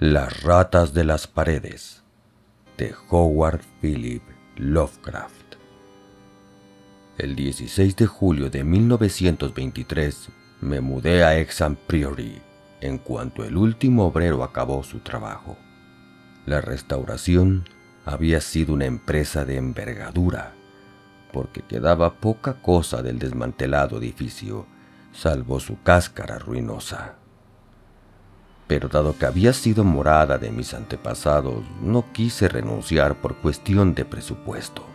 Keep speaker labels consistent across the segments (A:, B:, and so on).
A: Las ratas de las paredes, de Howard Philip Lovecraft. El 16 de julio de 1923 me mudé a Exham Priory en cuanto el último obrero acabó su trabajo. La restauración había sido una empresa de envergadura, porque quedaba poca cosa del desmantelado edificio, salvo su cáscara ruinosa. Pero dado que había sido morada de mis antepasados, no quise renunciar por cuestión de presupuesto.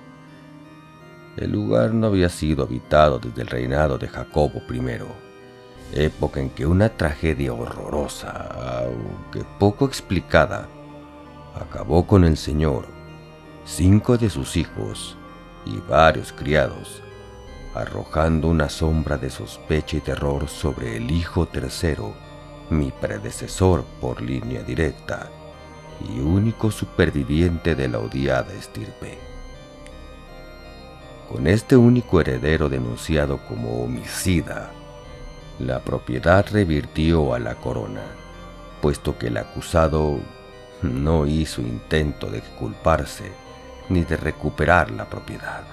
A: El lugar no había sido habitado desde el reinado de Jacobo I, época en que una tragedia horrorosa, aunque poco explicada, acabó con el señor, 5 de sus hijos y varios criados, arrojando una sombra de sospecha y terror sobre el hijo tercero, mi predecesor por línea directa y único superviviente de la odiada estirpe. Con este único heredero denunciado como homicida, la propiedad revirtió a la corona, puesto que el acusado no hizo intento de exculparse ni de recuperar la propiedad.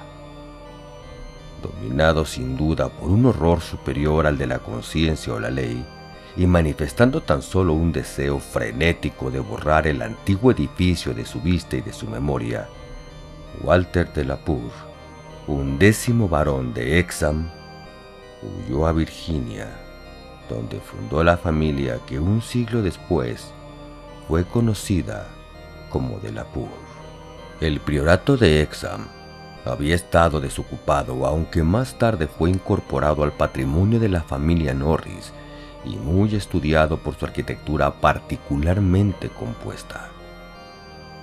A: Dominado sin duda por un horror superior al de la conciencia o la ley, y manifestando tan solo un deseo frenético de borrar el antiguo edificio de su vista y de su memoria, Walter de la Poer, 11º barón de Exham, huyó a Virginia, donde fundó la familia que un siglo después fue conocida como de la Poer. El priorato de Exham había estado desocupado, aunque más tarde fue incorporado al patrimonio de la familia Norris y muy estudiado por su arquitectura particularmente compuesta.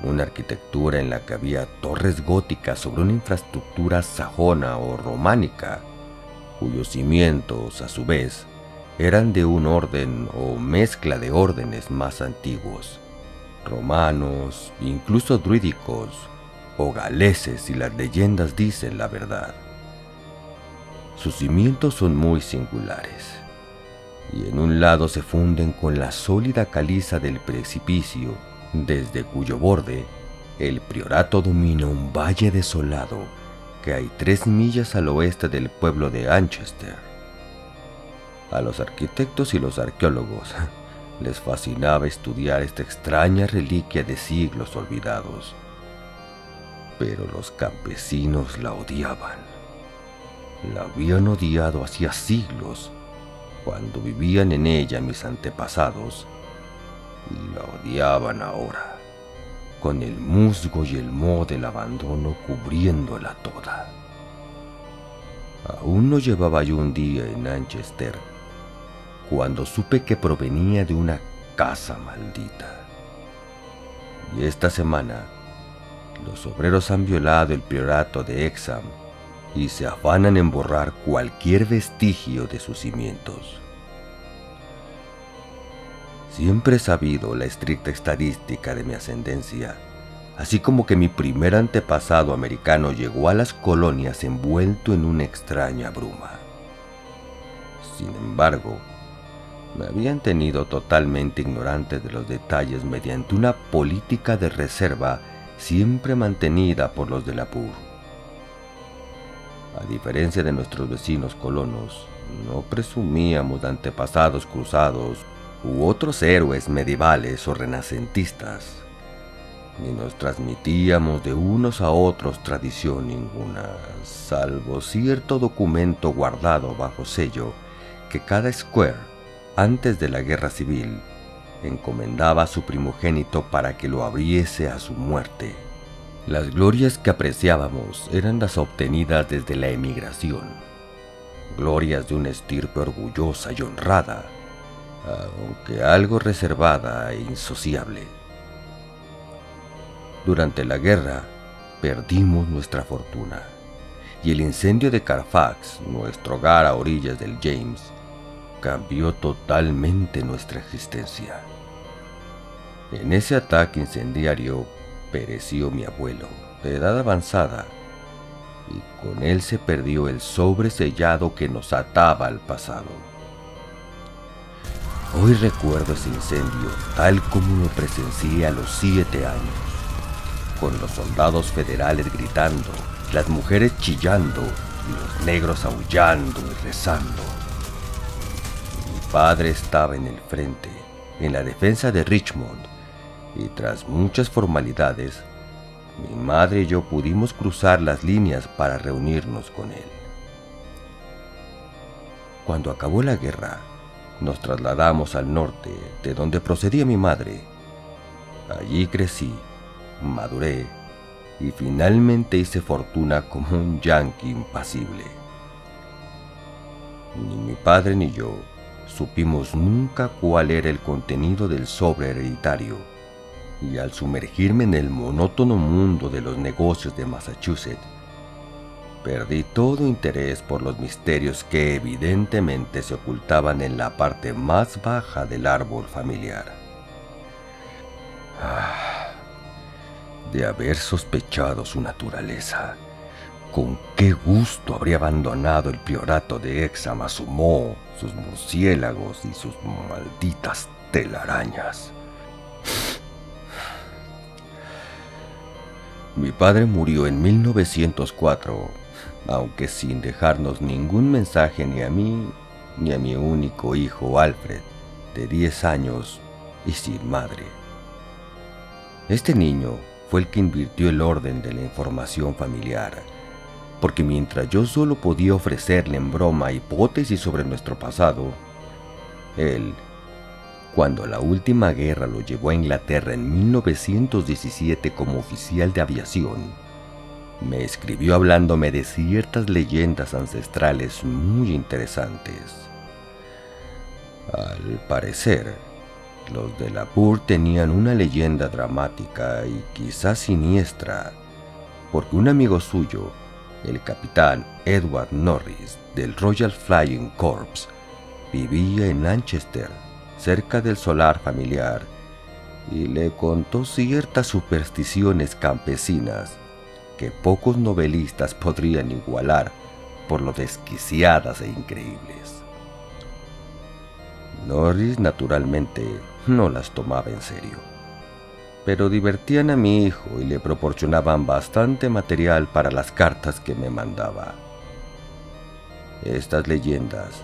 A: Una arquitectura en la que había torres góticas sobre una infraestructura sajona o románica, cuyos cimientos, a su vez, eran de un orden o mezcla de órdenes más antiguos, romanos, incluso druídicos o galeses si las leyendas dicen la verdad. Sus cimientos son muy singulares, y en un lado se funden con la sólida caliza del precipicio, desde cuyo borde el priorato domina un valle desolado que hay 3 millas al oeste del pueblo de Anchester. A los arquitectos y los arqueólogos les fascinaba estudiar esta extraña reliquia de siglos olvidados, pero los campesinos la odiaban. La habían odiado hacía siglos, cuando vivían en ella mis antepasados, y la odiaban ahora, con el musgo y el moho del abandono cubriéndola toda. Aún no llevaba yo un día en Anchester, cuando supe que provenía de una casa maldita. Y esta semana, los obreros han violado el priorato de Exham y se afanan en borrar cualquier vestigio de sus cimientos. Siempre he sabido la estricta estadística de mi ascendencia, así como que mi primer antepasado americano llegó a las colonias envuelto en una extraña bruma. Sin embargo, me habían tenido totalmente ignorante de los detalles mediante una política de reserva siempre mantenida por los de la Poer. A diferencia de nuestros vecinos colonos, no presumíamos de antepasados cruzados u otros héroes medievales o renacentistas, ni nos transmitíamos de unos a otros tradición ninguna, salvo cierto documento guardado bajo sello que cada square, antes de la guerra civil, encomendaba a su primogénito para que lo abriese a su muerte. Las glorias que apreciábamos eran las obtenidas desde la emigración, glorias de una estirpe orgullosa y honrada, aunque algo reservada e insociable. Durante la guerra perdimos nuestra fortuna, y el incendio de Carfax, nuestro hogar a orillas del James, cambió totalmente nuestra existencia. En ese ataque incendiario pereció mi abuelo, de edad avanzada, y con él se perdió el sobre sellado que nos ataba al pasado. Hoy recuerdo ese incendio tal como lo presencié a los 7 años, con los soldados federales gritando, las mujeres chillando y los negros aullando y rezando. Mi padre estaba en el frente, en la defensa de Richmond, y tras muchas formalidades, mi madre y yo pudimos cruzar las líneas para reunirnos con él. Cuando acabó la guerra, nos trasladamos al norte, de donde procedía mi madre. Allí crecí, maduré y finalmente hice fortuna como un yanqui impasible. Ni mi padre ni yo supimos nunca cuál era el contenido del sobre hereditario, y al sumergirme en el monótono mundo de los negocios de Massachusetts, perdí todo interés por los misterios que evidentemente se ocultaban en la parte más baja del árbol familiar. De haber sospechado su naturaleza, con qué gusto habría abandonado el priorato de Hexham a su moho, sus murciélagos y sus malditas telarañas. Mi padre murió en 1904, aunque sin dejarnos ningún mensaje ni a mí ni a mi único hijo Alfred, de 10 años y sin madre. Este niño fue el que invirtió el orden de la información familiar, porque mientras yo solo podía ofrecerle en broma hipótesis sobre nuestro pasado, él, cuando la última guerra lo llevó a Inglaterra en 1917 como oficial de aviación, me escribió hablándome de ciertas leyendas ancestrales muy interesantes. Al parecer, los de la Pur tenían una leyenda dramática y quizás siniestra, porque un amigo suyo, el capitán Edward Norris del Royal Flying Corps, vivía en Lanchester, cerca del solar familiar, y le contó ciertas supersticiones campesinas que pocos novelistas podrían igualar por lo desquiciadas e increíbles. Norris, naturalmente, no las tomaba en serio, pero divertían a mi hijo y le proporcionaban bastante material para las cartas que me mandaba. Estas leyendas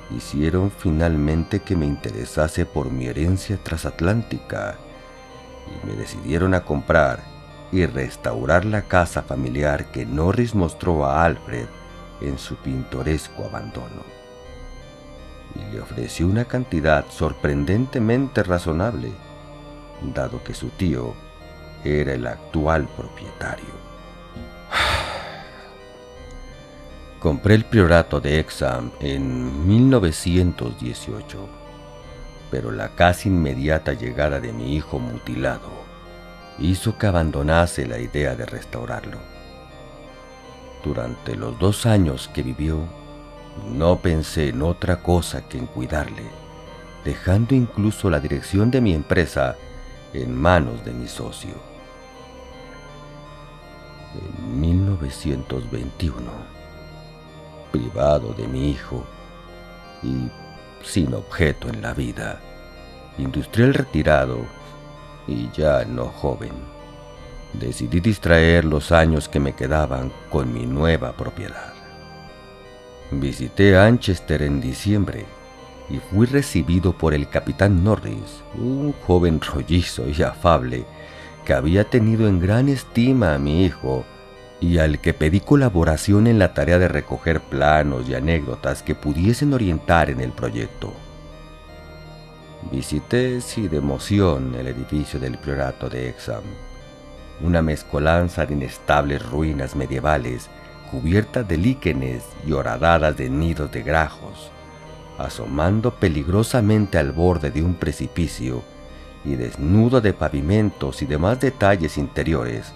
A: hicieron finalmente que me interesase por mi herencia transatlántica y me decidieron a comprar y restaurar la casa familiar que Norris mostró a Alfred en su pintoresco abandono, y le ofreció una cantidad sorprendentemente razonable, dado que su tío era el actual propietario. Compré el priorato de Hexham en 1918, pero la casi inmediata llegada de mi hijo mutilado hizo que abandonase la idea de restaurarlo. Durante los 2 años que vivió, no pensé en otra cosa que en cuidarle, dejando incluso la dirección de mi empresa en manos de mi socio. En 1921, privado de mi hijo y sin objeto en la vida, industrial retirado y ya no joven, decidí distraer los años que me quedaban con mi nueva propiedad. Visité Anchester en diciembre y fui recibido por el capitán Norris, un joven rollizo y afable que había tenido en gran estima a mi hijo y al que pedí colaboración en la tarea de recoger planos y anécdotas que pudiesen orientar en el proyecto. Visité sí de emoción el edificio del priorato de Hexham, una mezcolanza de inestables ruinas medievales cubiertas de líquenes y horadadas de nidos de grajos, asomando peligrosamente al borde de un precipicio y desnudo de pavimentos y demás detalles interiores,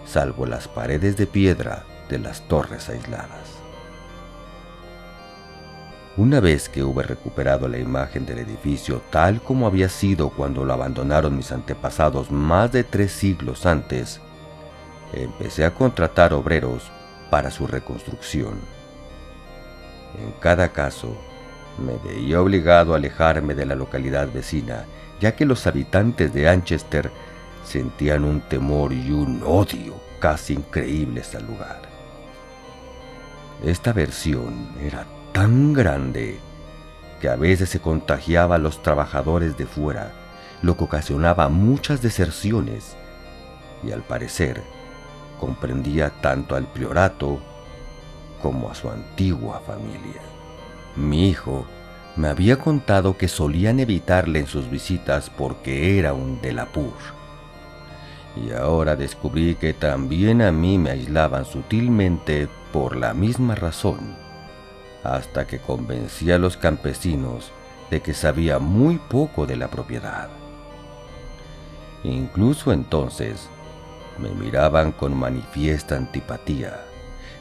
A: salvo las paredes de piedra de las torres aisladas. Una vez que hube recuperado la imagen del edificio tal como había sido cuando lo abandonaron mis antepasados más de 3 siglos antes, empecé a contratar obreros para su reconstrucción. En cada caso, Me veía obligado a alejarme de la localidad vecina, ya que los habitantes de Anchester sentían un temor y un odio casi increíbles al lugar. Esta aversión era tan grande que a veces se contagiaba a los trabajadores de fuera, lo que ocasionaba muchas deserciones, y al parecer comprendía tanto al priorato como a su antigua familia. Mi hijo me había contado que solían evitarle en sus visitas porque era un Delapur, y ahora descubrí que también a mí me aislaban sutilmente por la misma razón, hasta que convencí a los campesinos de que sabía muy poco de la propiedad. Incluso entonces me miraban con manifiesta antipatía,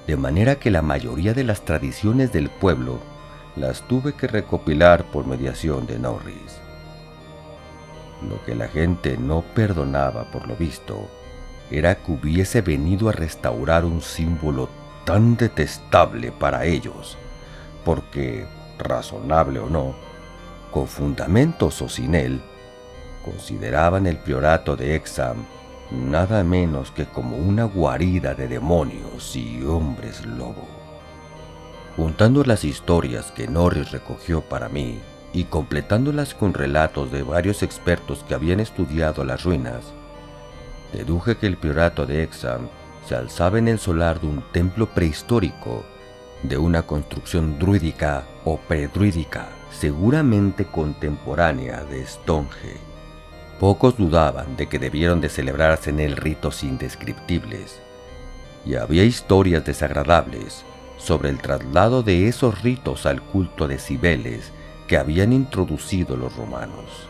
A: de manera que la mayoría de las tradiciones del pueblo las tuve que recopilar por mediación de Norris. Lo que la gente no perdonaba, por lo visto, era que hubiese venido a restaurar un símbolo tan detestable para ellos, porque, razonable o no, con fundamentos o sin él, consideraban el priorato de Hexham nada menos que como una guarida de demonios y hombres lobo. Juntando las historias que Norris recogió para mí y completándolas con relatos de varios expertos que habían estudiado las ruinas, deduje que el priorato de Hexham se alzaba en el solar de un templo prehistórico, de una construcción druídica o predruídica, seguramente contemporánea de Stonehenge. Pocos dudaban de que debieron de celebrarse en él ritos indescriptibles, y había historias desagradables sobre el traslado de esos ritos al culto de Cibeles que habían introducido los romanos.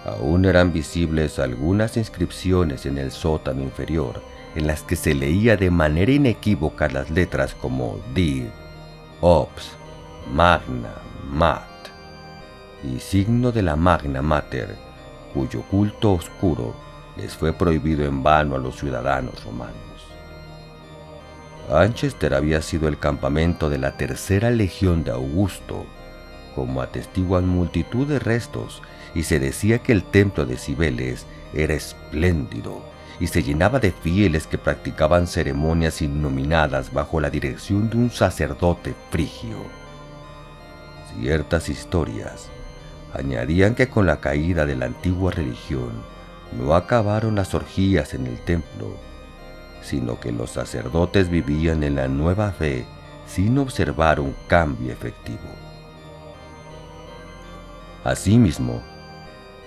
A: Aún eran visibles algunas inscripciones en el sótano inferior en las que se leía de manera inequívoca las letras como Dir, Ops, Magna, Mat, y signo de la Magna Mater, cuyo culto oscuro les fue prohibido en vano a los ciudadanos romanos. Anchester había sido el campamento de la tercera legión de Augusto, como atestiguan multitud de restos, y se decía que el templo de Cibeles era espléndido y se llenaba de fieles que practicaban ceremonias innominadas bajo la dirección de un sacerdote frigio. Ciertas historias añadían que con la caída de la antigua religión no acabaron las orgías en el templo, sino que los sacerdotes vivían en la nueva fe sin observar un cambio efectivo. Asimismo,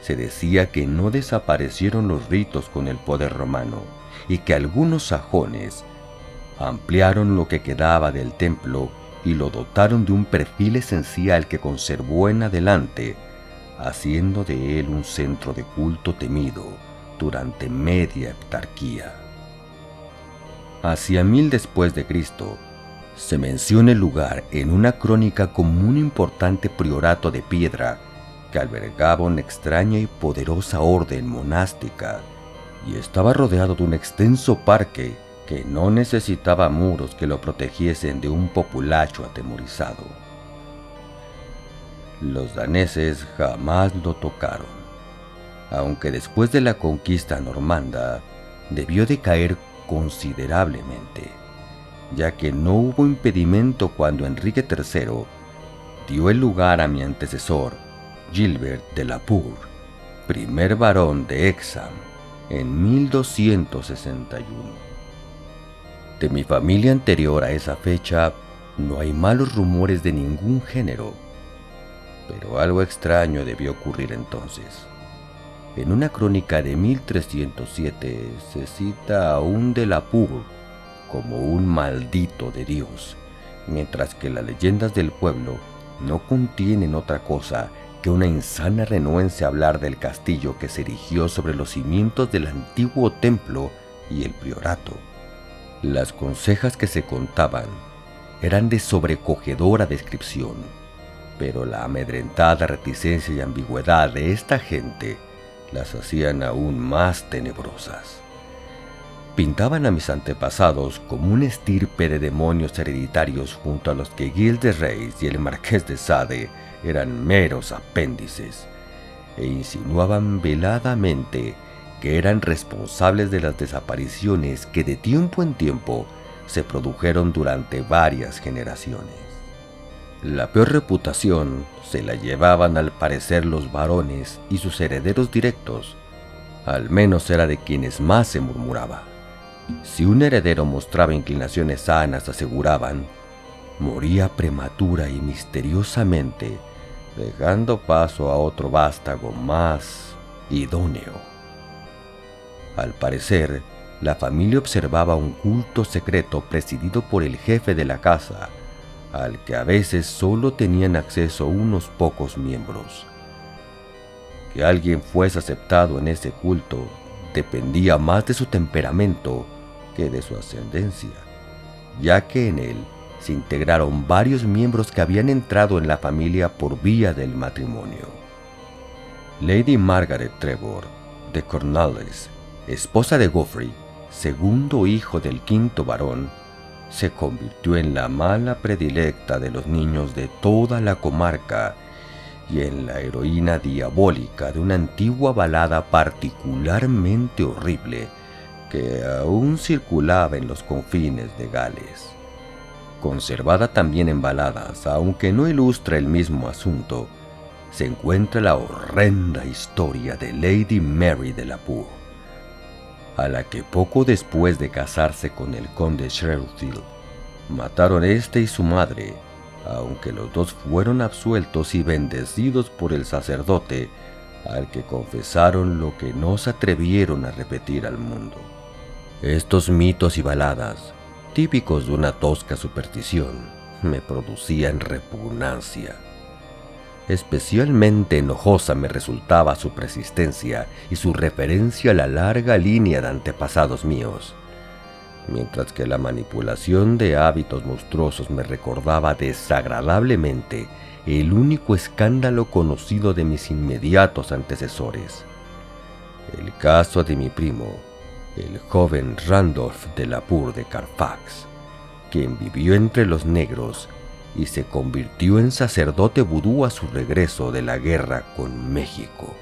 A: se decía que no desaparecieron los ritos con el poder romano y que algunos sajones ampliaron lo que quedaba del templo y lo dotaron de un perfil esencial que conservó en adelante, haciendo de él un centro de culto temido durante media heptarquía. Hacia 1000 después de Cristo, se menciona el lugar en una crónica como un importante priorato de piedra que albergaba una extraña y poderosa orden monástica y estaba rodeado de un extenso parque que no necesitaba muros que lo protegiesen de un populacho atemorizado. Los daneses jamás lo tocaron, aunque después de la conquista normanda debió de caer considerablemente, ya que no hubo impedimento cuando Enrique III dio el lugar a mi antecesor, Gilbert de la Pur, primer barón de Hexham, en 1261. De mi familia anterior a esa fecha no hay malos rumores de ningún género, pero algo extraño debió ocurrir entonces. En una crónica de 1307 se cita a un de la Pur como un maldito de Dios, mientras que las leyendas del pueblo no contienen otra cosa que una insana renuencia a hablar del castillo que se erigió sobre los cimientos del antiguo templo y el priorato. Las consejas que se contaban eran de sobrecogedora descripción, pero la amedrentada reticencia y ambigüedad de esta gente las hacían aún más tenebrosas. Pintaban a mis antepasados como una estirpe de demonios hereditarios junto a los que Gil de Reis y el Marqués de Sade eran meros apéndices, e insinuaban veladamente que eran responsables de las desapariciones que de tiempo en tiempo se produjeron durante varias generaciones. La peor reputación se la llevaban al parecer los varones y sus herederos directos, al menos era de quienes más se murmuraba. Si un heredero mostraba inclinaciones sanas, aseguraban, moría prematura y misteriosamente, dejando paso a otro vástago más idóneo. Al parecer, la familia observaba un culto secreto presidido por el jefe de la casa, al que a veces solo tenían acceso unos pocos miembros. Que alguien fuese aceptado en ese culto dependía más de su temperamento que de su ascendencia, ya que en él se integraron varios miembros que habían entrado en la familia por vía del matrimonio. Lady Margaret Trevor de Cornwallis, esposa de Geoffrey, segundo hijo del quinto barón, se convirtió en la mala predilecta de los niños de toda la comarca y en la heroína diabólica de una antigua balada particularmente horrible que aún circulaba en los confines de Gales. Conservada también en baladas, aunque no ilustra el mismo asunto, se encuentra la horrenda historia de Lady Mary de la Pure, a la que poco después de casarse con el conde Shrewsbury, mataron este y su madre, aunque los dos fueron absueltos y bendecidos por el sacerdote, al que confesaron lo que no se atrevieron a repetir al mundo. Estos mitos y baladas, típicos de una tosca superstición, me producían repugnancia. Especialmente enojosa me resultaba su persistencia y su referencia a la larga línea de antepasados míos, mientras que la manipulación de hábitos monstruosos me recordaba desagradablemente el único escándalo conocido de mis inmediatos antecesores, el caso de mi primo, el joven Randolph de la Pure de Carfax, quien vivió entre los negros y se convirtió en sacerdote vudú a su regreso de la guerra con México.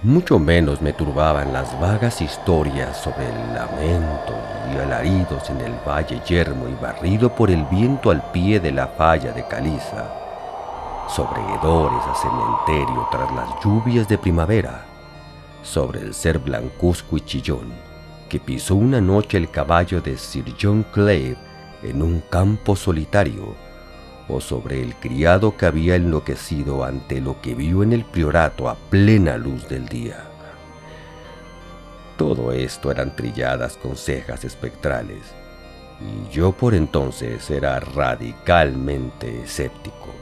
A: Mucho menos me turbaban las vagas historias sobre el lamento y alaridos en el valle yermo y barrido por el viento al pie de la falla de caliza, sobre hedores a cementerio tras las lluvias de primavera, sobre el ser blancuzco y chillón que pisó una noche el caballo de Sir John Clare en un campo solitario, o sobre el criado que había enloquecido ante lo que vio en el priorato a plena luz del día. Todo esto eran trilladas con cejas espectrales, y yo por entonces era radicalmente escéptico.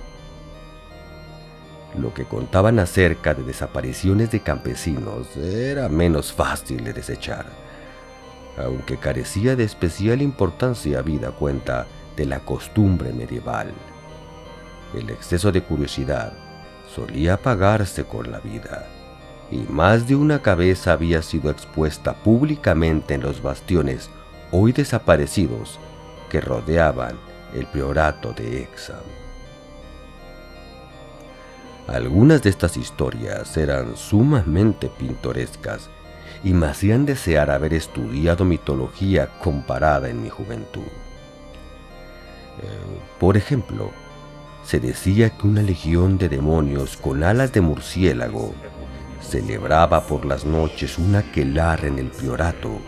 A: Lo que contaban acerca de desapariciones de campesinos era menos fácil de desechar, aunque carecía de especial importancia habida cuenta de la costumbre medieval. El exceso de curiosidad solía pagarse con la vida, y más de una cabeza había sido expuesta públicamente en los bastiones hoy desaparecidos que rodeaban el priorato de Hexham. Algunas de estas historias eran sumamente pintorescas y me hacían desear haber estudiado mitología comparada en mi juventud. Por ejemplo, se decía que una legión de demonios con alas de murciélago celebraba por las noches un aquelarre en el priorato,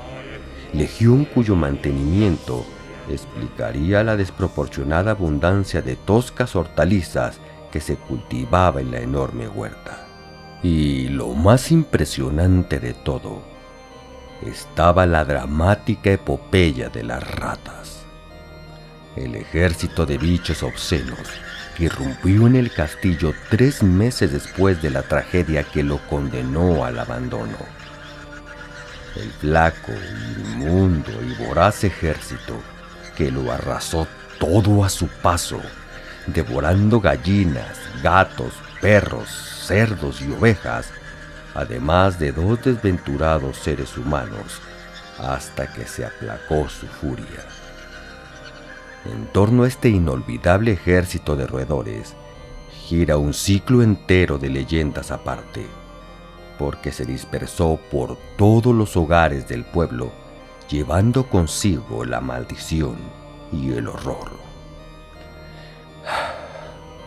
A: legión cuyo mantenimiento explicaría la desproporcionada abundancia de toscas hortalizas que se cultivaba en la enorme huerta. Y lo más impresionante de todo, estaba la dramática epopeya de las ratas. El ejército de bichos obscenos que irrumpió en el castillo 3 meses después de la tragedia que lo condenó al abandono. El flaco, inmundo y voraz ejército que lo arrasó todo a su paso, devorando gallinas, gatos, perros, cerdos y ovejas, además de 2 desventurados seres humanos, hasta que se aplacó su furia. En torno a este inolvidable ejército de roedores gira un ciclo entero de leyendas aparte, porque se dispersó por todos los hogares del pueblo, llevando consigo la maldición y el horror.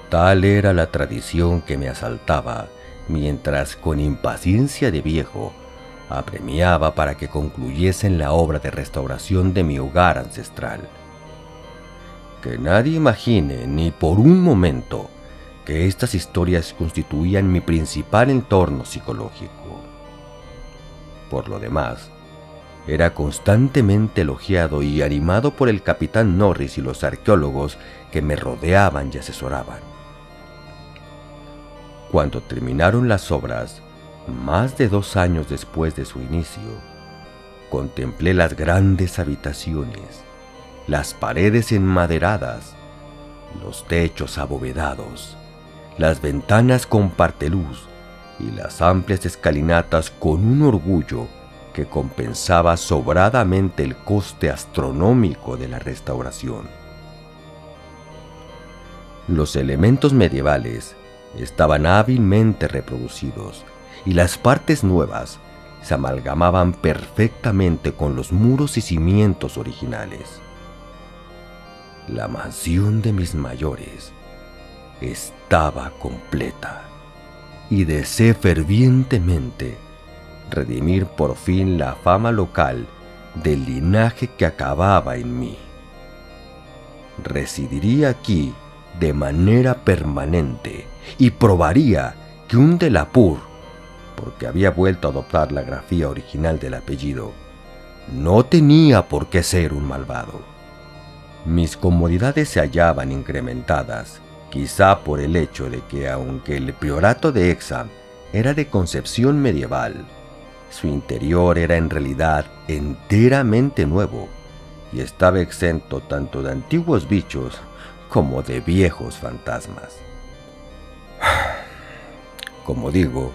A: Tal era la tradición que me asaltaba, mientras con impaciencia de viejo apremiaba para que concluyesen la obra de restauración de mi hogar ancestral. Que nadie imagine ni por un momento que estas historias constituían mi principal entorno psicológico. Por lo demás, era constantemente elogiado y animado por el capitán Norris y los arqueólogos que me rodeaban y asesoraban. Cuando terminaron las obras, más de 2 años después de su inicio, contemplé las grandes habitaciones, las paredes enmaderadas, los techos abovedados, las ventanas con parteluz y las amplias escalinatas con un orgullo que compensaba sobradamente el coste astronómico de la restauración. Los elementos medievales estaban hábilmente reproducidos y las partes nuevas se amalgamaban perfectamente con los muros y cimientos originales. La mansión de mis mayores estaba completa y deseé fervientemente redimir por fin la fama local del linaje que acababa en mí. Residiría aquí de manera permanente y probaría que un de la Pur, porque había vuelto a adoptar la grafía original del apellido, no tenía por qué ser un malvado. Mis comodidades se hallaban incrementadas, quizá por el hecho de que aunque el priorato de Hexham era de concepción medieval, su interior era en realidad enteramente nuevo y estaba exento tanto de antiguos bichos como de viejos fantasmas. Como digo,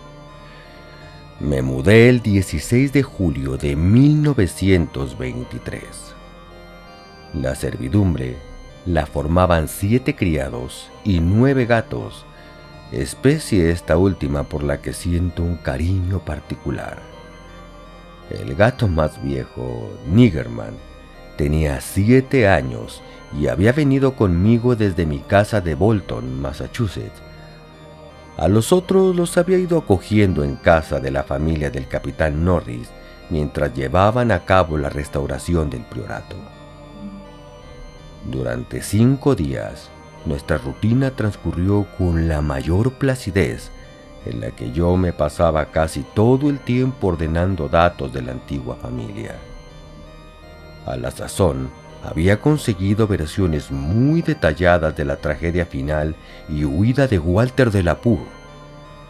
A: me mudé el 16 de julio de 1923. La servidumbre la formaban 7 criados y 9 gatos, especie esta última por la que siento un cariño particular. El gato más viejo, Niggerman, tenía 7 años y había venido conmigo desde mi casa de Bolton, Massachusetts. A los otros los había ido acogiendo en casa de la familia del capitán Norris mientras llevaban a cabo la restauración del priorato. Durante 5 días, nuestra rutina transcurrió con la mayor placidez, en la que yo me pasaba casi todo el tiempo ordenando datos de la antigua familia. A la sazón, había conseguido versiones muy detalladas de la tragedia final y huida de Walter de la Pur,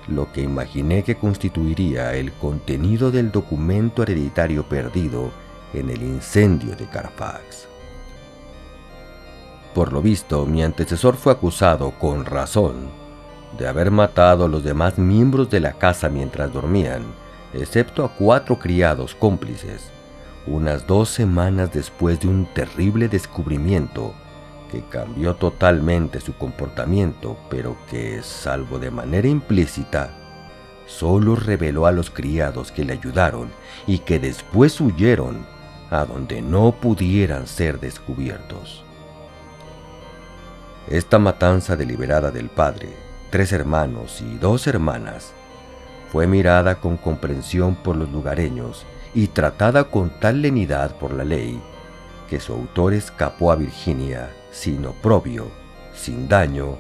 A: lo que imaginé que constituiría el contenido del documento hereditario perdido en el incendio de Carfax. Por lo visto, mi antecesor fue acusado, con razón, de haber matado a los demás miembros de la casa mientras dormían, excepto a 4 criados cómplices, unas 2 semanas después de un terrible descubrimiento que cambió totalmente su comportamiento, pero que, salvo de manera implícita, solo reveló a los criados que le ayudaron y que después huyeron a donde no pudieran ser descubiertos. Esta matanza deliberada del padre, 3 hermanos y 2 hermanas, fue mirada con comprensión por los lugareños y tratada con tal lenidad por la ley, que su autor escapó a Virginia sin oprobio, sin daño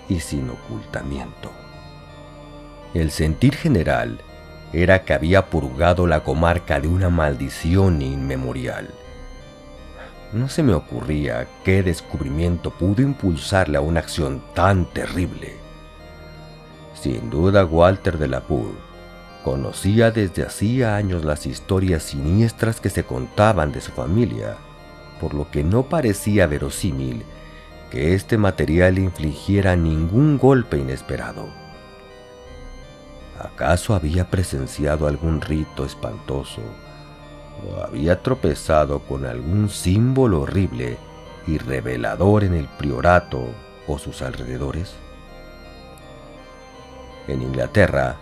A: y sin ocultamiento. El sentir general era que había purgado la comarca de una maldición inmemorial. No se me ocurría qué descubrimiento pudo impulsarle a una acción tan terrible. Sin duda, Walter de la Pur conocía desde hacía años las historias siniestras que se contaban de su familia, por lo que no parecía verosímil que este material infligiera ningún golpe inesperado. ¿Acaso había presenciado algún rito espantoso o había tropezado con algún símbolo horrible y revelador en el priorato o sus alrededores. En Inglaterra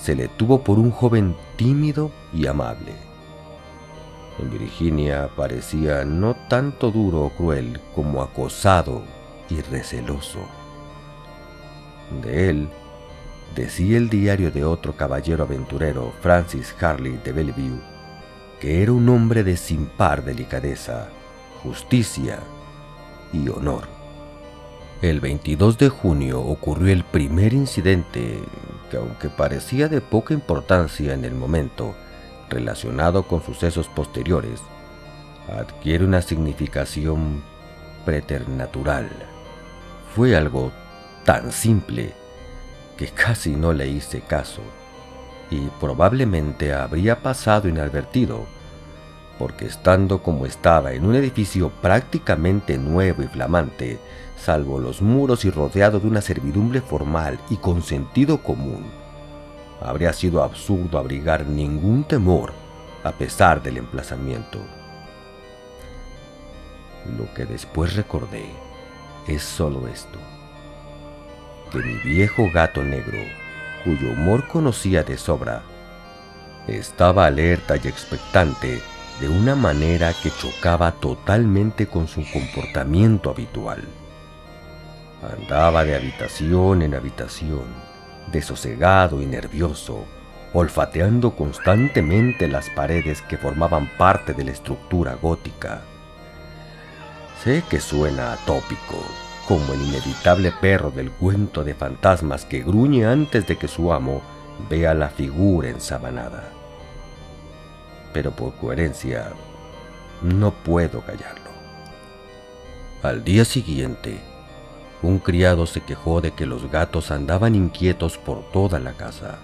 A: se le tuvo por un joven tímido y amable. En Virginia parecía no tanto duro o cruel como acosado y receloso. De él decía el diario de otro caballero aventurero, Francis Harley de Bellevue, que era un hombre de sin par delicadeza, justicia y honor. El 22 de junio ocurrió el primer incidente que, aunque parecía de poca importancia en el momento, relacionado con sucesos posteriores, adquiere una significación preternatural. Fue algo tan simple que casi no le hice caso y probablemente habría pasado inadvertido, porque estando como estaba en un edificio prácticamente nuevo y flamante, salvo los muros y rodeado de una servidumbre formal y con sentido común, habría sido absurdo abrigar ningún temor a pesar del emplazamiento. Lo que después recordé es solo esto: que mi viejo gato negro, cuyo humor conocía de sobra, estaba alerta y expectante de una manera que chocaba totalmente con su comportamiento habitual. Andaba de habitación en habitación, desosegado y nervioso, olfateando constantemente las paredes que formaban parte de la estructura gótica. Sé que suena atópico, como el inevitable perro del cuento de fantasmas que gruñe antes de que su amo vea la figura ensabanada. Pero por coherencia, no puedo callarlo. Al día siguiente, un criado se quejó de que los gatos andaban inquietos por toda la casa.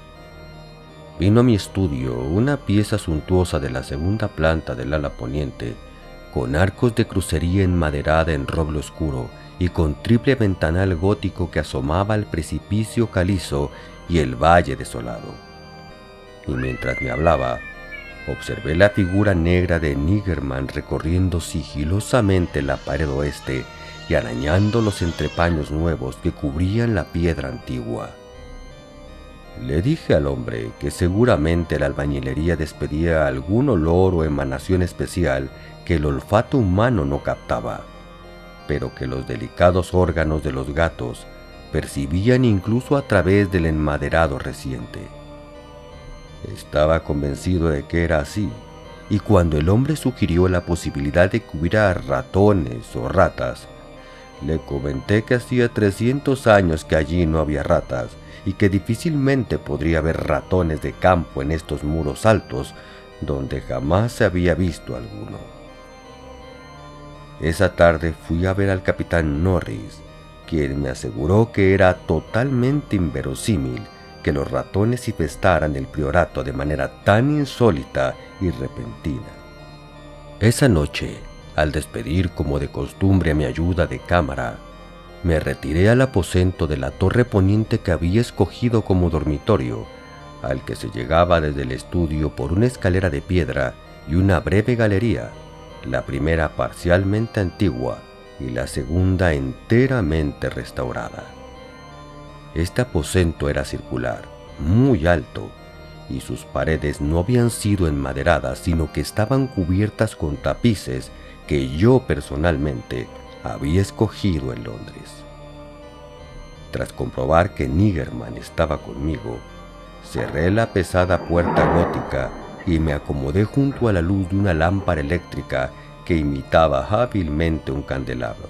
A: Vino a mi estudio una pieza suntuosa de la segunda planta del ala poniente, con arcos de crucería enmaderada en roble oscuro y con triple ventanal gótico que asomaba al precipicio calizo y el valle desolado. Y mientras me hablaba, observé la figura negra de Niggerman recorriendo sigilosamente la pared oeste y arañando los entrepaños nuevos que cubrían la piedra antigua. Le dije al hombre que seguramente la albañilería despedía algún olor o emanación especial que el olfato humano no captaba, pero que los delicados órganos de los gatos percibían incluso a través del enmaderado reciente. Estaba convencido de que era así, y cuando el hombre sugirió la posibilidad de que hubiera ratones o ratas, le comenté que hacía 300 años que allí no había ratas y que difícilmente podría haber ratones de campo en estos muros altos donde jamás se había visto alguno. Esa tarde fui a ver al capitán Norris, quien me aseguró que era totalmente inverosímil que los ratones infestaran el priorato de manera tan insólita y repentina. Esa noche, al despedir como de costumbre a mi ayuda de cámara, me retiré al aposento de la torre poniente que había escogido como dormitorio, al que se llegaba desde el estudio por una escalera de piedra y una breve galería, la primera parcialmente antigua y la segunda enteramente restaurada. Este aposento era circular, muy alto, y sus paredes no habían sido enmaderadas, sino que estaban cubiertas con tapices que yo personalmente había escogido en Londres. Tras comprobar que Niggerman estaba conmigo, cerré la pesada puerta gótica y me acomodé junto a la luz de una lámpara eléctrica que imitaba hábilmente un candelabro.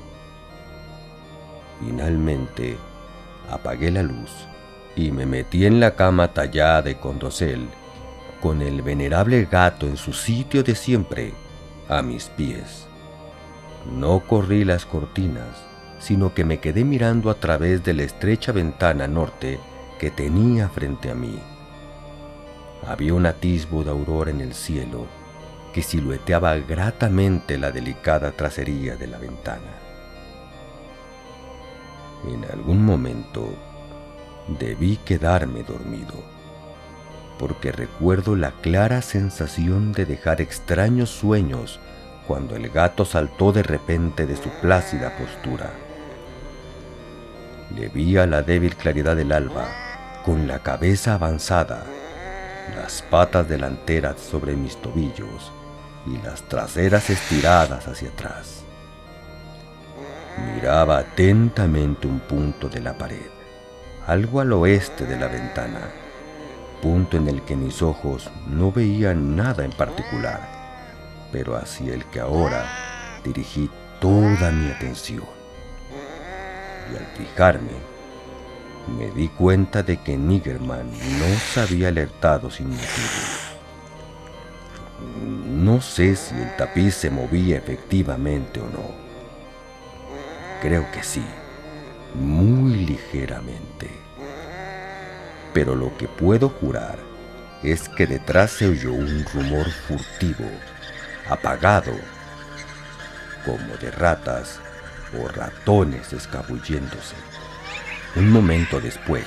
A: Finalmente, apagué la luz y me metí en la cama tallada de condosel, con el venerable gato en su sitio de siempre, a mis pies. No corrí las cortinas, sino que me quedé mirando a través de la estrecha ventana norte que tenía frente a mí. Había un atisbo de aurora en el cielo que silueteaba gratamente la delicada tracería de la ventana. En algún momento debí quedarme dormido, porque recuerdo la clara sensación de dejar extraños sueños cuando el gato saltó de repente de su plácida postura. Le vi a la débil claridad del alba, con la cabeza avanzada, las patas delanteras sobre mis tobillos y las traseras estiradas hacia atrás. Miraba atentamente un punto de la pared, algo al oeste de la ventana, punto en el que mis ojos no veían nada en particular, pero hacia el que ahora dirigí toda mi atención. Y al fijarme, me di cuenta de que Niggermann no se había alertado sin motivo. No sé si el tapiz se movía efectivamente o no. Creo que sí, muy ligeramente. Pero lo que puedo jurar es que detrás se oyó un rumor furtivo, apagado, como de ratas o ratones escabulléndose. Un momento después,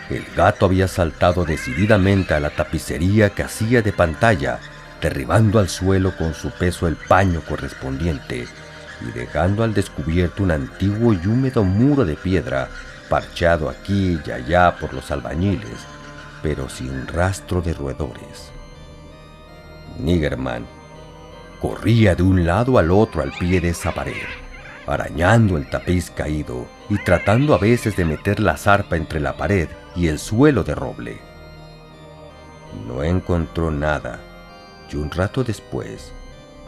A: el gato había saltado decididamente a la tapicería que hacía de pantalla, derribando al suelo con su peso el paño correspondiente y dejando al descubierto un antiguo y húmedo muro de piedra, parchado aquí y allá por los albañiles, pero sin rastro de roedores. Niggermann corría de un lado al otro al pie de esa pared, arañando el tapiz caído y tratando a veces de meter la zarpa entre la pared y el suelo de roble. No encontró nada y un rato después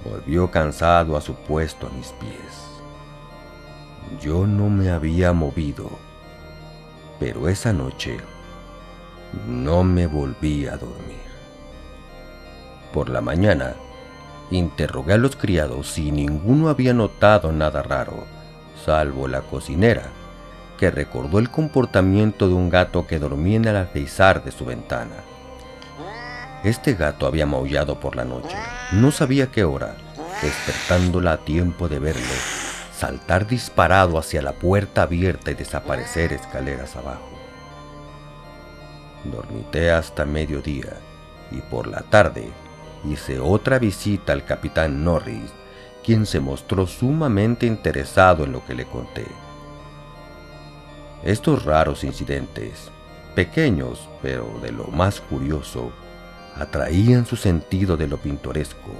A: volvió cansado a su puesto a mis pies. Yo no me había movido, pero esa noche no me volví a dormir. Por la mañana, interrogué a los criados y ninguno había notado nada raro, salvo la cocinera, que recordó el comportamiento de un gato que dormía en el alféizar de su ventana. Este gato había maullado por la noche, no sabía qué hora, despertándola a tiempo de verlo saltar disparado hacia la puerta abierta y desaparecer escaleras abajo. Dormité hasta mediodía y por la tarde hice otra visita al capitán Norris, quien se mostró sumamente interesado en lo que le conté. Estos raros incidentes, pequeños pero de lo más curioso, atraían su sentido de lo pintoresco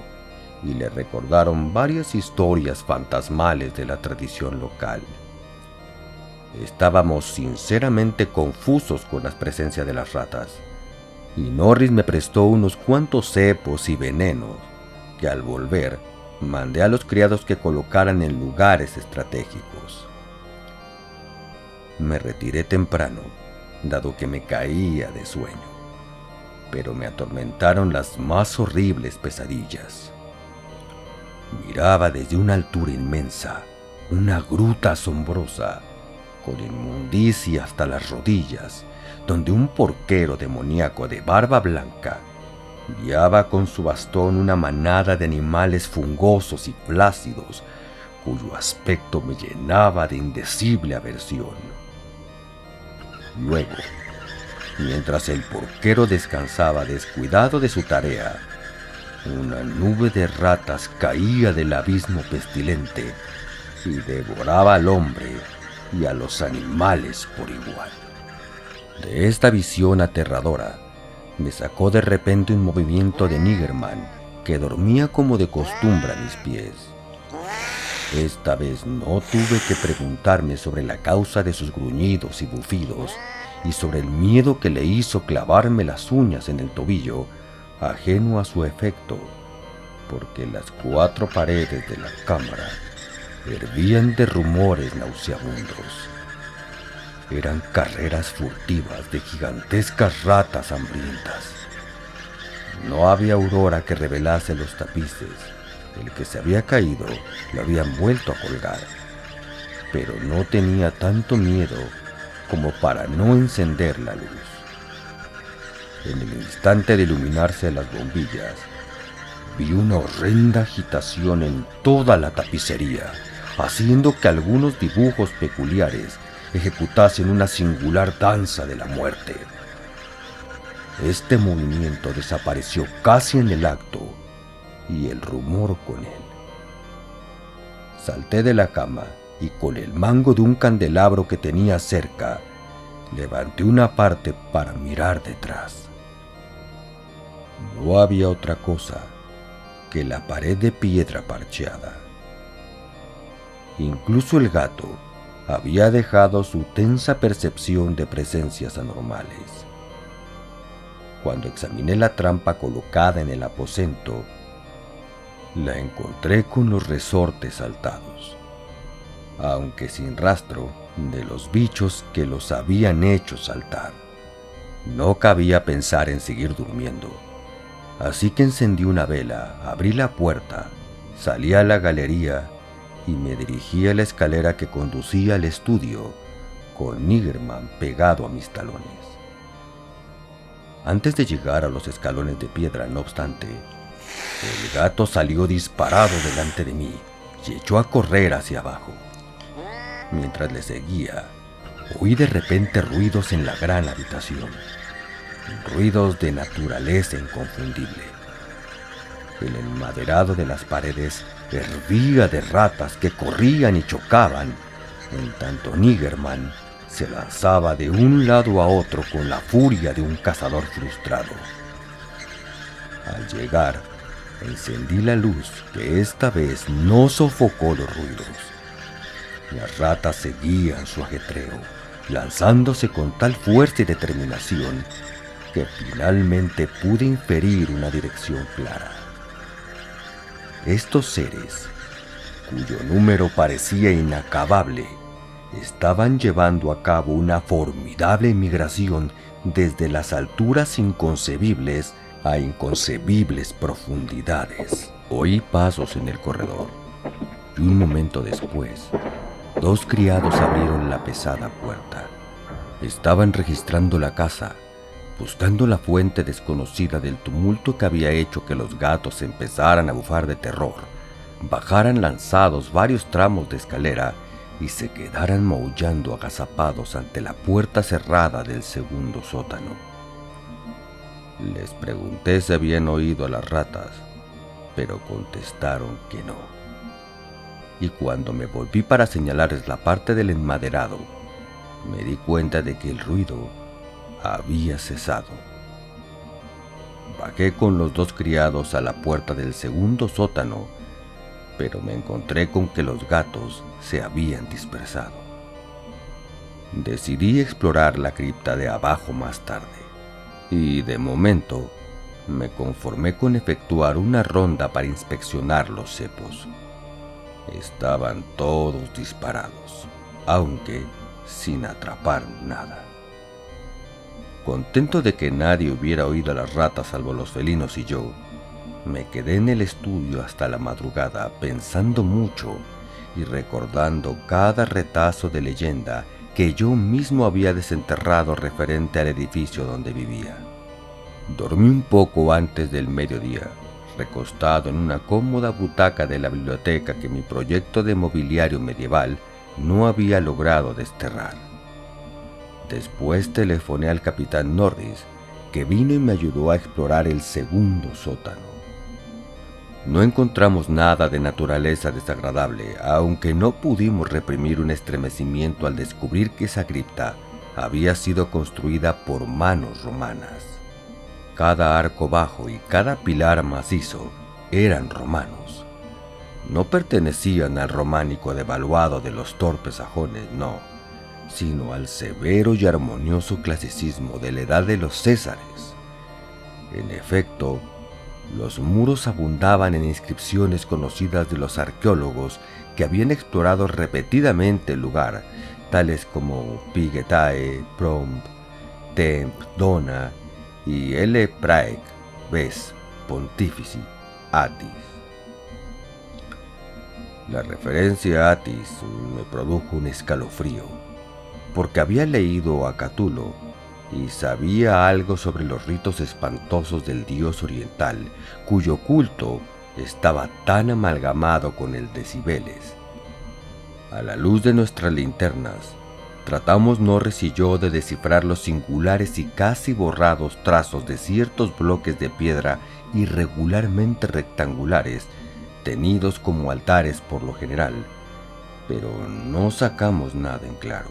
A: y le recordaron varias historias fantasmales de la tradición local. Estábamos sinceramente confusos con la presencia de las ratas, y Norris me prestó unos cuantos cepos y venenos que al volver mandé a los criados que colocaran en lugares estratégicos. Me retiré temprano, dado que me caía de sueño, pero me atormentaron las más horribles pesadillas. Miraba desde una altura inmensa una gruta asombrosa, con inmundicia hasta las rodillas, donde un porquero demoníaco de barba blanca guiaba con su bastón una manada de animales fungosos y flácidos, cuyo aspecto me llenaba de indecible aversión. Luego, mientras el porquero descansaba descuidado de su tarea, una nube de ratas caía del abismo pestilente y devoraba al hombre y a los animales por igual. De esta visión aterradora me sacó de repente un movimiento de Niggermann, que dormía como de costumbre a mis pies. Esta vez no tuve que preguntarme sobre la causa de sus gruñidos y bufidos y sobre el miedo que le hizo clavarme las uñas en el tobillo, ajeno a su efecto, porque las 4 paredes de la cámara hervían de rumores nauseabundos. Eran carreras furtivas de gigantescas ratas hambrientas. No había aurora que revelase los tapices. El que se había caído lo habían vuelto a colgar, pero no tenía tanto miedo como para no encender la luz. En el instante de iluminarse las bombillas, vi una horrenda agitación en toda la tapicería, haciendo que algunos dibujos peculiares ejecutasen una singular danza de la muerte. Este movimiento desapareció casi en el acto y el rumor con él. Salté de la cama y con el mango de un candelabro que tenía cerca, levanté una parte para mirar detrás. No había otra cosa que la pared de piedra parcheada. Incluso el gato había dejado su tensa percepción de presencias anormales. Cuando examiné la trampa colocada en el aposento, la encontré con los resortes saltados, aunque sin rastro de los bichos que los habían hecho saltar. No cabía pensar en seguir durmiendo, así que encendí una vela, abrí la puerta, salí a la galería y me dirigí a la escalera que conducía al estudio, con Niggerman pegado a mis talones. Antes de llegar a los escalones de piedra, no obstante, el gato salió disparado delante de mí y echó a correr hacia abajo. Mientras le seguía, oí de repente ruidos en la gran habitación, ruidos de naturaleza inconfundible. El enmaderado de las paredes hervía de ratas que corrían y chocaban, en tanto Niggerman se lanzaba de un lado a otro con la furia de un cazador frustrado. Al llegar, encendí la luz, que esta vez no sofocó los ruidos. Las ratas seguían su ajetreo, lanzándose con tal fuerza y determinación que finalmente pude inferir una dirección clara. Estos seres, cuyo número parecía inacabable, estaban llevando a cabo una formidable migración desde las alturas inconcebibles a inconcebibles profundidades. Oí pasos en el corredor y un momento después, dos criados abrieron la pesada puerta. Estaban registrando la casa, buscando la fuente desconocida del tumulto que había hecho que los gatos empezaran a bufar de terror, bajaran lanzados varios tramos de escalera y se quedaran maullando agazapados ante la puerta cerrada del segundo sótano. Les pregunté si habían oído a las ratas, pero contestaron que no. Y cuando me volví para señalarles la parte del enmaderado, me di cuenta de que el ruido había cesado. Bajé con los dos criados a la puerta del segundo sótano, pero me encontré con que los gatos se habían dispersado. Decidí explorar la cripta de abajo más tarde, y de momento me conformé con efectuar una ronda para inspeccionar los cepos. Estaban todos disparados, aunque sin atrapar nada. Contento de que nadie hubiera oído a las ratas salvo los felinos y yo, me quedé en el estudio hasta la madrugada pensando mucho y recordando cada retazo de leyenda que yo mismo había desenterrado referente al edificio donde vivía. Dormí un poco antes del mediodía, recostado en una cómoda butaca de la biblioteca que mi proyecto de mobiliario medieval no había logrado desterrar. Después telefoné al capitán Norris, que vino y me ayudó a explorar el segundo sótano. No encontramos nada de naturaleza desagradable, aunque no pudimos reprimir un estremecimiento al descubrir que esa cripta había sido construida por manos romanas. Cada arco bajo y cada pilar macizo eran romanos. No pertenecían al románico devaluado de los torpes sajones, no, sino al severo y armonioso clasicismo de la edad de los Césares. En efecto, los muros abundaban en inscripciones conocidas de los arqueólogos que habían explorado repetidamente el lugar, tales como Pigetae, Promp, Temp, Dona y L. Praec, Ves, Pontifici, Atis. La referencia a Atis me produjo un escalofrío, porque había leído a Catulo y sabía algo sobre los ritos espantosos del dios oriental, cuyo culto estaba tan amalgamado con el de Cibeles. A la luz de nuestras linternas, Tratamos Norris y yo de descifrar los singulares y casi borrados trazos de ciertos bloques de piedra irregularmente rectangulares, tenidos como altares por lo general, pero no sacamos nada en claro.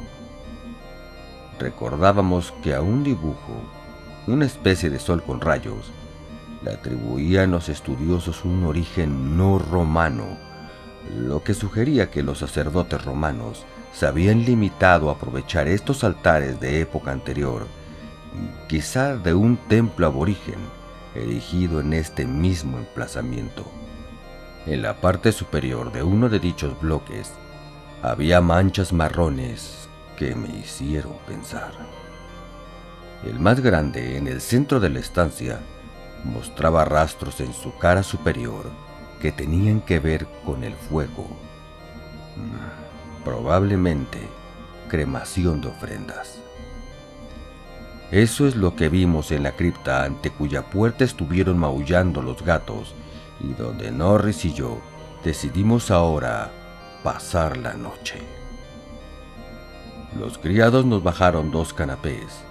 A: Recordábamos que a un dibujo, una especie de sol con rayos, le atribuían los estudiosos un origen no romano, lo que sugería que los sacerdotes romanos se habían limitado a aprovechar estos altares de época anterior, quizá de un templo aborigen erigido en este mismo emplazamiento. En la parte superior de uno de dichos bloques había manchas marrones que me hicieron pensar. El más grande, en el centro de la estancia, mostraba rastros en su cara superior que tenían que ver con el fuego. Probablemente cremación de ofrendas. Eso es lo que vimos en la cripta ante cuya puerta estuvieron maullando los gatos y donde Norris y yo decidimos ahora pasar la noche. Los criados nos bajaron 2 canapés.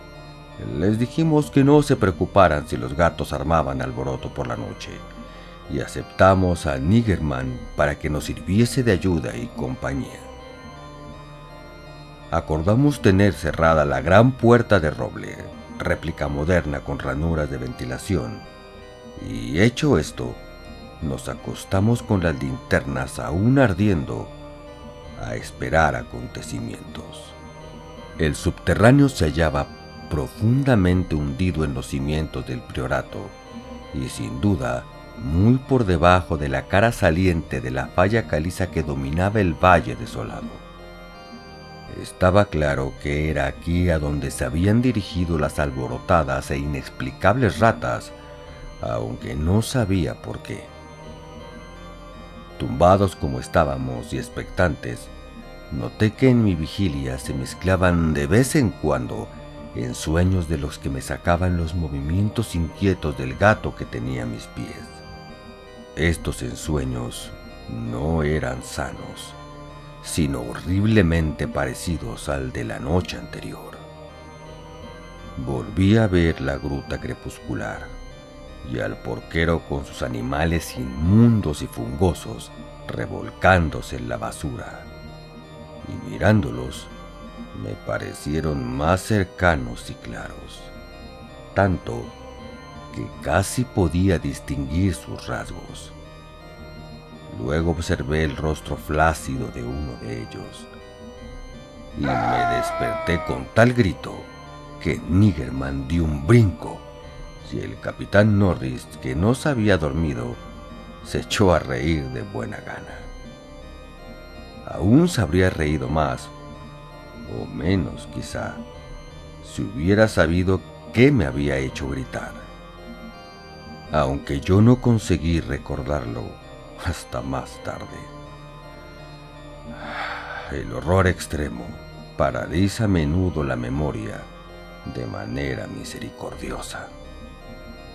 A: Les dijimos que no se preocuparan si los gatos armaban alboroto por la noche y aceptamos a Niggerman para que nos sirviese de ayuda y compañía. Acordamos tener cerrada la gran puerta de roble, réplica moderna con ranuras de ventilación, y hecho esto, nos acostamos con las linternas aún ardiendo a esperar acontecimientos. El subterráneo se hallaba profundamente hundido en los cimientos del priorato y sin duda muy por debajo de la cara saliente de la falla caliza que dominaba el valle desolado. Estaba claro que era aquí a donde se habían dirigido las alborotadas e inexplicables ratas, aunque no sabía por qué. Tumbados como estábamos y expectantes, noté que en mi vigilia se mezclaban de vez en cuando ensueños de los que me sacaban los movimientos inquietos del gato que tenía a mis pies. Estos ensueños no eran sanos, sino horriblemente parecidos al de la noche anterior. Volví a ver la gruta crepuscular y al porquero con sus animales inmundos y fungosos revolcándose en la basura, y mirándolos me parecieron más cercanos y claros, tanto que casi podía distinguir sus rasgos. Luego observé el rostro flácido de uno de ellos y me desperté con tal grito que Niggerman dio un brinco y el capitán Norris, que no se había dormido, se echó a reír de buena gana. Aún se habría reído más, o menos quizá, si hubiera sabido qué me había hecho gritar, aunque yo no conseguí recordarlo hasta más tarde. El horror extremo paraliza a menudo la memoria de manera misericordiosa.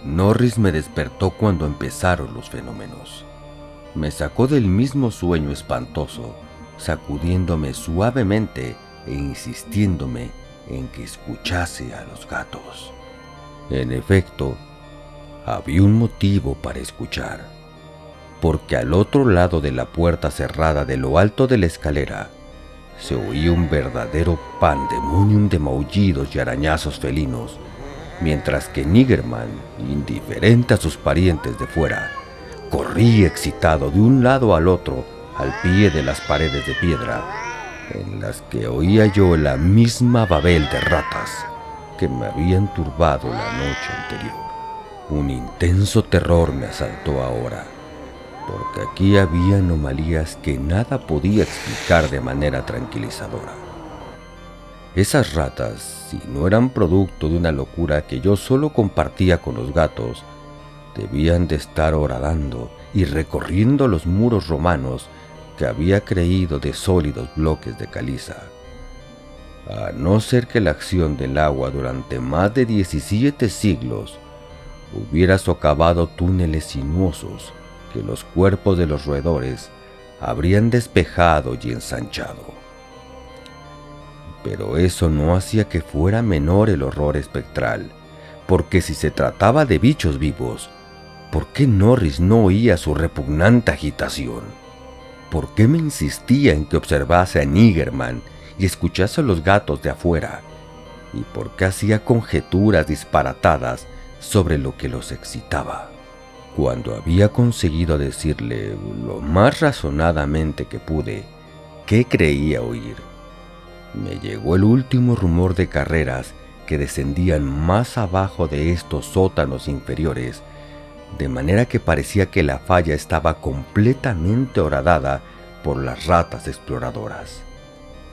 A: Norris me despertó cuando empezaron los fenómenos. Me sacó del mismo sueño espantoso, sacudiéndome suavemente e insistiéndome en que escuchase a los gatos. En efecto, había un motivo para escuchar, porque al otro lado de la puerta cerrada de lo alto de la escalera se oía un verdadero pandemonium de maullidos y arañazos felinos, mientras que Niggerman, indiferente a sus parientes de fuera, corría excitado de un lado al otro al pie de las paredes de piedra, en las que oía yo la misma babel de ratas que me habían turbado la noche anterior. Un intenso terror me asaltó ahora, porque aquí había anomalías que nada podía explicar de manera tranquilizadora. Esas ratas, si no eran producto de una locura que yo solo compartía con los gatos, debían de estar horadando y recorriendo los muros romanos que había creído de sólidos bloques de caliza, a no ser que la acción del agua durante más de 17 siglos hubiera socavado túneles sinuosos que los cuerpos de los roedores habrían despejado y ensanchado. Pero eso no hacía que fuera menor el horror espectral, porque si se trataba de bichos vivos, ¿por qué Norris no oía su repugnante agitación? ¿Por qué me insistía en que observase a Niggerman y escuchase a los gatos de afuera? ¿Y por qué hacía conjeturas disparatadas sobre lo que los excitaba? Cuando había conseguido decirle lo más razonadamente que pude qué creía oír, me llegó el último rumor de carreras que descendían más abajo de estos sótanos inferiores, de manera que parecía que la falla estaba completamente horadada por las ratas exploradoras.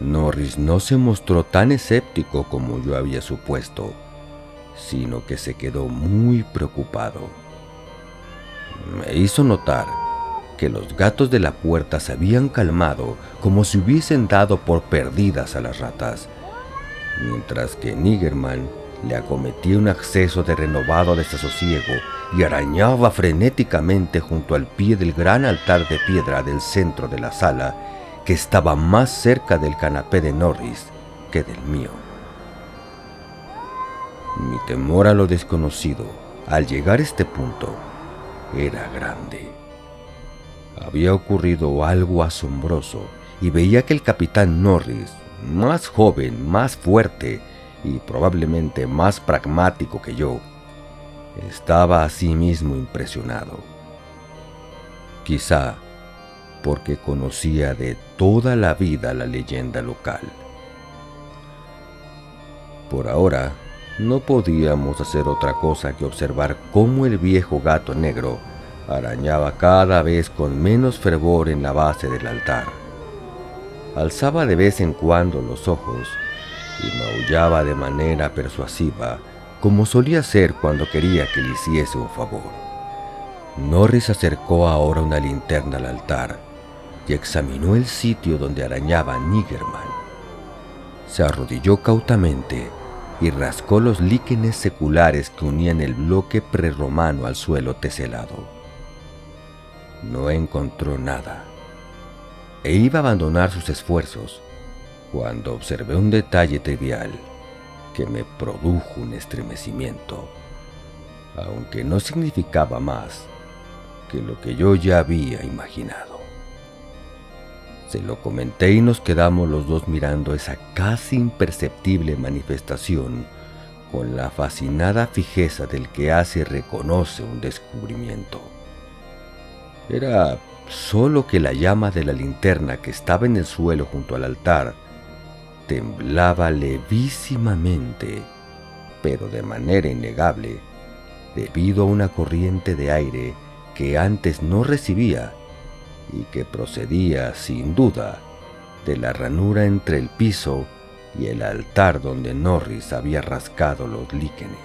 A: Norris no se mostró tan escéptico como yo había supuesto, sino que se quedó muy preocupado. Me hizo notar que los gatos de la puerta se habían calmado como si hubiesen dado por perdidas a las ratas, mientras que Niggerman le acometía un acceso de renovado desasosiego y arañaba frenéticamente junto al pie del gran altar de piedra del centro de la sala, que estaba más cerca del canapé de Norris que del mío. Mi temor a lo desconocido, al llegar a este punto, era grande. Había ocurrido algo asombroso y veía que el capitán Norris, más joven, más fuerte y probablemente más pragmático que yo, estaba asimismo impresionado. Quizá porque conocía de toda la vida la leyenda local. Por ahora, no podíamos hacer otra cosa que observar cómo el viejo gato negro arañaba cada vez con menos fervor en la base del altar. Alzaba de vez en cuando los ojos y maullaba de manera persuasiva, como solía hacer cuando quería que le hiciese un favor. Norris acercó ahora una linterna al altar y examinó el sitio donde arañaba Niggerman. Se arrodilló cautamente y rascó los líquenes seculares que unían el bloque prerromano al suelo teselado. No encontró nada e iba a abandonar sus esfuerzos cuando observé un detalle trivial que me produjo un estremecimiento, aunque no significaba más que lo que yo ya había imaginado. Se lo comenté y nos quedamos los dos mirando esa casi imperceptible manifestación con la fascinada fijeza del que hace y reconoce un descubrimiento. Era solo que la llama de la linterna que estaba en el suelo junto al altar temblaba levísimamente, pero de manera innegable, debido a una corriente de aire que antes no recibía y que procedía, sin duda, de la ranura entre el piso y el altar donde Norris había rascado los líquenes.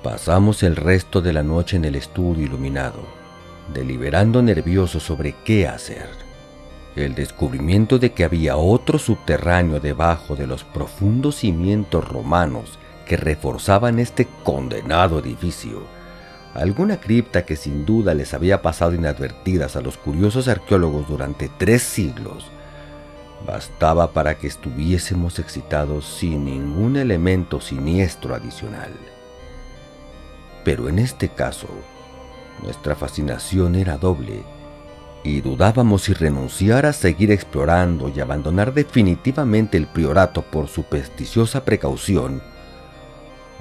A: Pasamos el resto de la noche en el estudio iluminado, deliberando nerviosos sobre qué hacer. El descubrimiento de que había otro subterráneo debajo de los profundos cimientos romanos que reforzaban este condenado edificio, alguna cripta que sin duda les había pasado inadvertidas a los curiosos arqueólogos durante 3 siglos, bastaba para que estuviésemos excitados sin ningún elemento siniestro adicional. Pero en este caso, nuestra fascinación era doble, y dudábamos si renunciar a seguir explorando y abandonar definitivamente el priorato por supersticiosa precaución,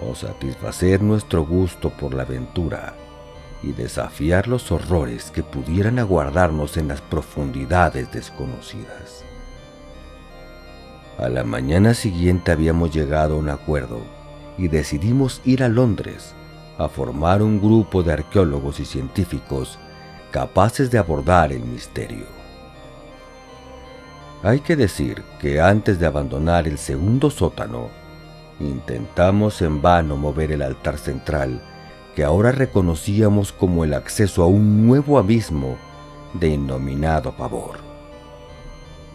A: o satisfacer nuestro gusto por la aventura y desafiar los horrores que pudieran aguardarnos en las profundidades desconocidas. A la mañana siguiente habíamos llegado a un acuerdo y decidimos ir a Londres a formar un grupo de arqueólogos y científicos capaces de abordar el misterio. Hay que decir que antes de abandonar el segundo sótano, intentamos en vano mover el altar central, que ahora reconocíamos como el acceso a un nuevo abismo de innominado pavor.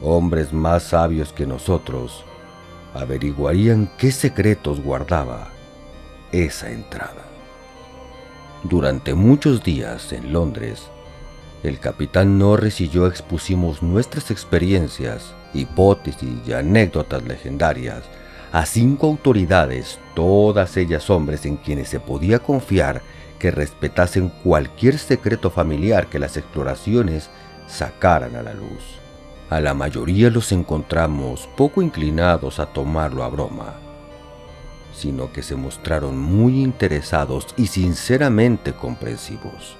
A: Hombres más sabios que nosotros averiguarían qué secretos guardaba esa entrada. Durante muchos días en Londres, el capitán Norris y yo expusimos nuestras experiencias hipótesis y anécdotas legendarias a 5 autoridades, todas ellas hombres en quienes se podía confiar que respetasen cualquier secreto familiar que las exploraciones sacaran a la luz. A la mayoría los encontramos poco inclinados a tomarlo a broma, sino que se mostraron muy interesados y sinceramente comprensivos.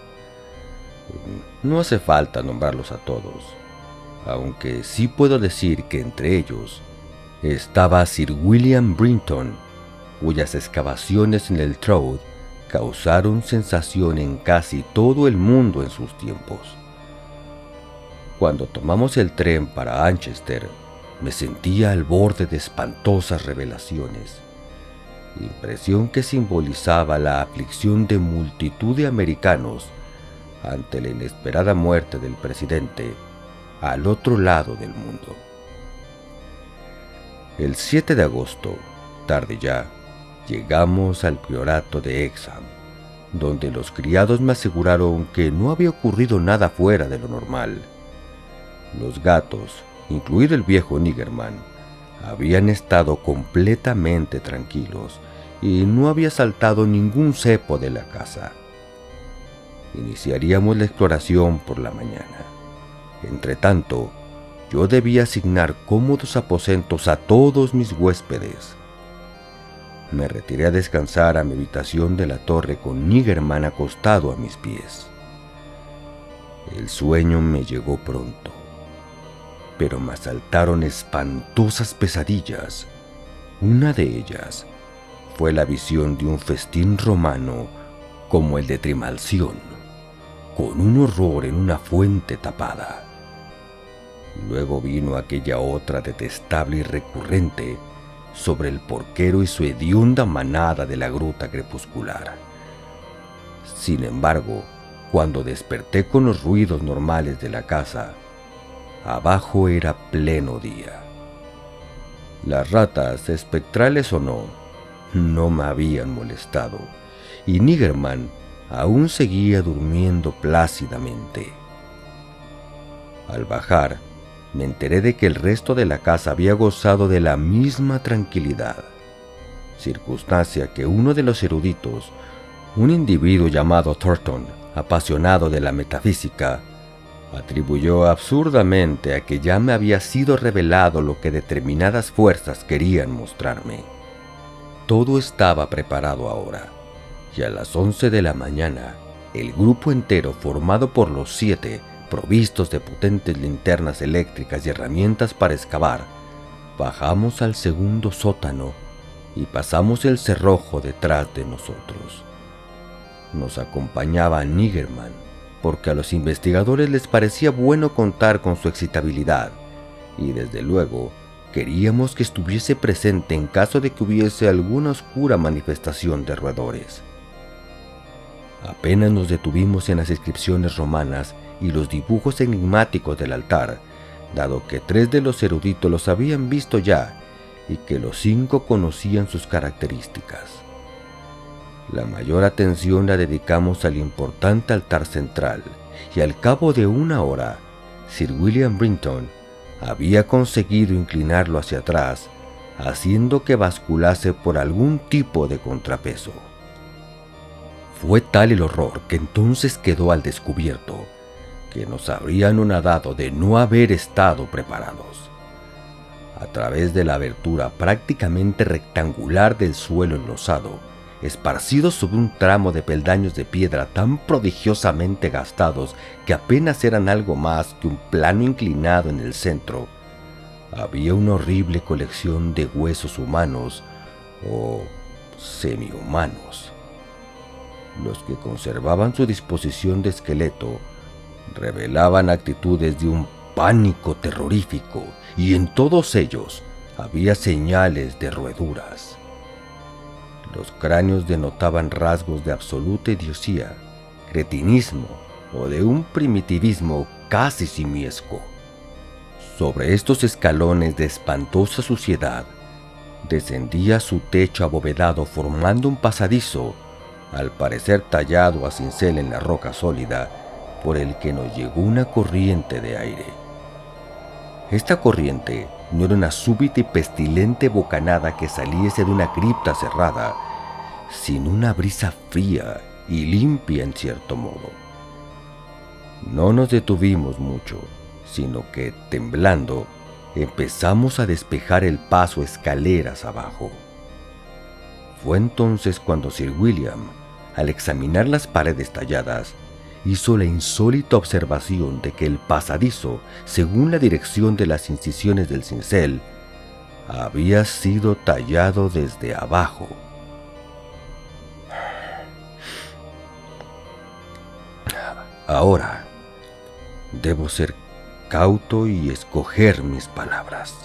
A: No hace falta nombrarlos a todos, aunque sí puedo decir que entre ellos estaba Sir William Brinton, cuyas excavaciones en el Trout causaron sensación en casi todo el mundo en sus tiempos. Cuando tomamos el tren para Anchester, me sentía al borde de espantosas revelaciones, impresión que simbolizaba la aflicción de multitud de americanos ante la inesperada muerte del presidente al otro lado del mundo. El 7 de agosto, tarde ya, llegamos al priorato de Hexham, donde los criados me aseguraron que no había ocurrido nada fuera de lo normal. Los gatos, incluido el viejo Niggerman, habían estado completamente tranquilos y no había saltado ningún cepo de la casa. Iniciaríamos la exploración por la mañana. Entretanto, yo debía asignar cómodos aposentos a todos mis huéspedes. Me retiré a descansar a mi habitación de la torre con Niggerman acostado a mis pies. El sueño me llegó pronto, pero me asaltaron espantosas pesadillas. Una de ellas fue la visión de un festín romano como el de Trimalción, con un horror en una fuente tapada. Luego vino aquella otra detestable y recurrente sobre el porquero y su hedionda manada de la gruta crepuscular. Sin embargo, cuando desperté con los ruidos normales de la casa, abajo era pleno día. Las ratas, espectrales o no me habían molestado, y Niggerman aún seguía durmiendo plácidamente. Al bajar, me enteré de que el resto de la casa había gozado de la misma tranquilidad, circunstancia que uno de los eruditos, un individuo llamado Thornton, apasionado de la metafísica, atribuyó absurdamente a que ya me había sido revelado lo que determinadas fuerzas querían mostrarme. Todo estaba preparado ahora, y a las 11 de la mañana, el grupo entero formado por los 7, provistos de potentes linternas eléctricas y herramientas para excavar, bajamos al segundo sótano y pasamos el cerrojo detrás de nosotros. Nos acompañaba Niggerman, porque a los investigadores les parecía bueno contar con su excitabilidad, y desde luego queríamos que estuviese presente en caso de que hubiese alguna oscura manifestación de roedores. Apenas nos detuvimos en las inscripciones romanas y los dibujos enigmáticos del altar, dado que 3 de los eruditos los habían visto ya y que los 5 conocían sus características. La mayor atención la dedicamos al importante altar central, y al cabo de una hora, Sir William Brinton había conseguido inclinarlo hacia atrás, haciendo que basculase por algún tipo de contrapeso. Fue tal el horror que entonces quedó al descubierto que nos habrían anonadado de no haber estado preparados. A través de la abertura prácticamente rectangular del suelo enlosado, esparcidos sobre un tramo de peldaños de piedra tan prodigiosamente gastados que apenas eran algo más que un plano inclinado en el centro, había una horrible colección de huesos humanos o semihumanos. Los que conservaban su disposición de esqueleto revelaban actitudes de un pánico terrorífico, y en todos ellos había señales de roeduras. Los cráneos denotaban rasgos de absoluta idiosía, cretinismo o de un primitivismo casi simiesco. Sobre estos escalones de espantosa suciedad descendía su techo abovedado formando un pasadizo, al parecer tallado a cincel en la roca sólida, por el que nos llegó una corriente de aire. Esta corriente no era una súbita y pestilente bocanada que saliese de una cripta cerrada, sino una brisa fría y limpia en cierto modo. No nos detuvimos mucho, sino que, temblando, empezamos a despejar el paso escaleras abajo. Fue entonces cuando Sir William, al examinar las paredes talladas, hizo la insólita observación de que el pasadizo, según la dirección de las incisiones del cincel, había sido tallado desde abajo. Ahora, debo ser cauto y escoger mis palabras.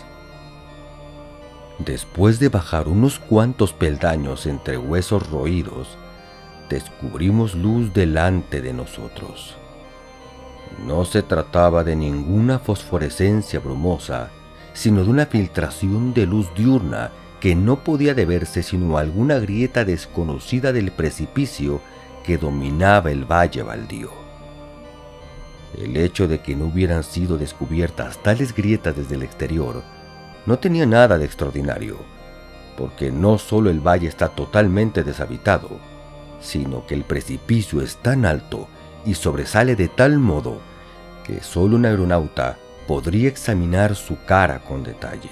A: Después de bajar unos cuantos peldaños entre huesos roídos, descubrimos luz delante de nosotros. No se trataba de ninguna fosforescencia brumosa, sino de una filtración de luz diurna que no podía deberse sino a alguna grieta desconocida del precipicio que dominaba el valle baldío. El hecho de que no hubieran sido descubiertas tales grietas desde el exterior no tenía nada de extraordinario, porque no solo el valle está totalmente deshabitado, sino que el precipicio es tan alto y sobresale de tal modo que solo un aeronauta podría examinar su cara con detalle.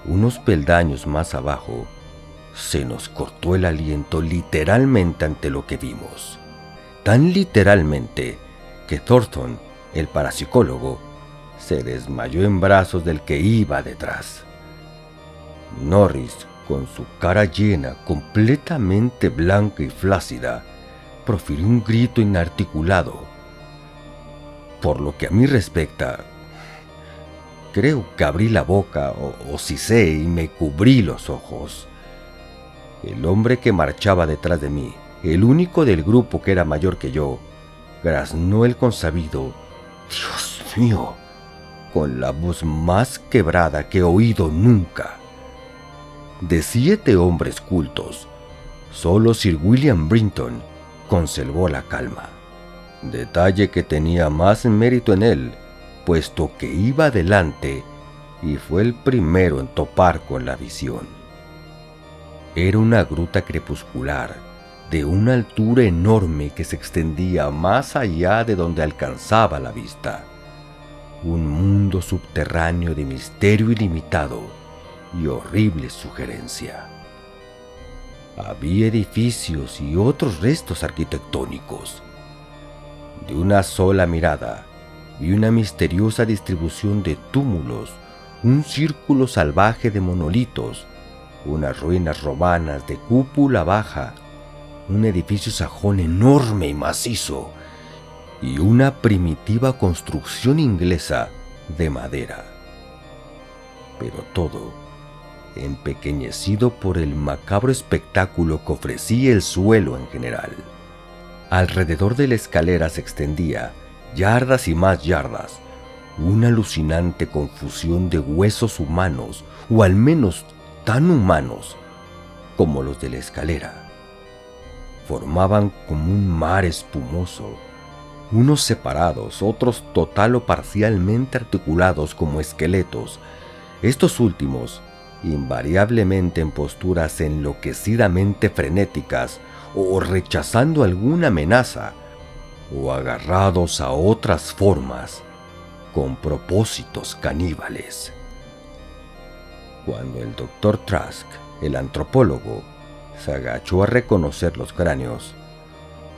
A: Unos peldaños más abajo, se nos cortó el aliento literalmente ante lo que vimos. Tan literalmente que Thornton, el parapsicólogo, se desmayó en brazos del que iba detrás. Norris, con su cara llena, completamente blanca y flácida, profirió un grito inarticulado. Por lo que a mí respecta, creo que abrí la boca o sisé y me cubrí los ojos. El hombre que marchaba detrás de mí, el único del grupo que era mayor que yo, graznó el consabido «Dios mío», con la voz más quebrada que he oído nunca. De 7 hombres cultos, solo Sir William Brinton conservó la calma, detalle que tenía más mérito en él, puesto que iba adelante y fue el primero en topar con la visión. Era una gruta crepuscular de una altura enorme que se extendía más allá de donde alcanzaba la vista. Un mundo subterráneo de misterio ilimitado y horrible sugerencia. Había edificios y otros restos arquitectónicos. De una sola mirada vi una misteriosa distribución de túmulos, un círculo salvaje de monolitos, unas ruinas romanas de cúpula baja, un edificio sajón enorme y macizo, y una primitiva construcción inglesa de madera. Pero todo empequeñecido por el macabro espectáculo que ofrecía el suelo en general. Alrededor de la escalera se extendía, yardas y más yardas, una alucinante confusión de huesos humanos, o al menos tan humanos como los de la escalera. Formaban como un mar espumoso, unos separados, otros total o parcialmente articulados como esqueletos, estos últimos invariablemente en posturas enloquecidamente frenéticas o rechazando alguna amenaza o agarrados a otras formas con propósitos caníbales. Cuando el Dr. Trask, el antropólogo, se agachó a reconocer los cráneos,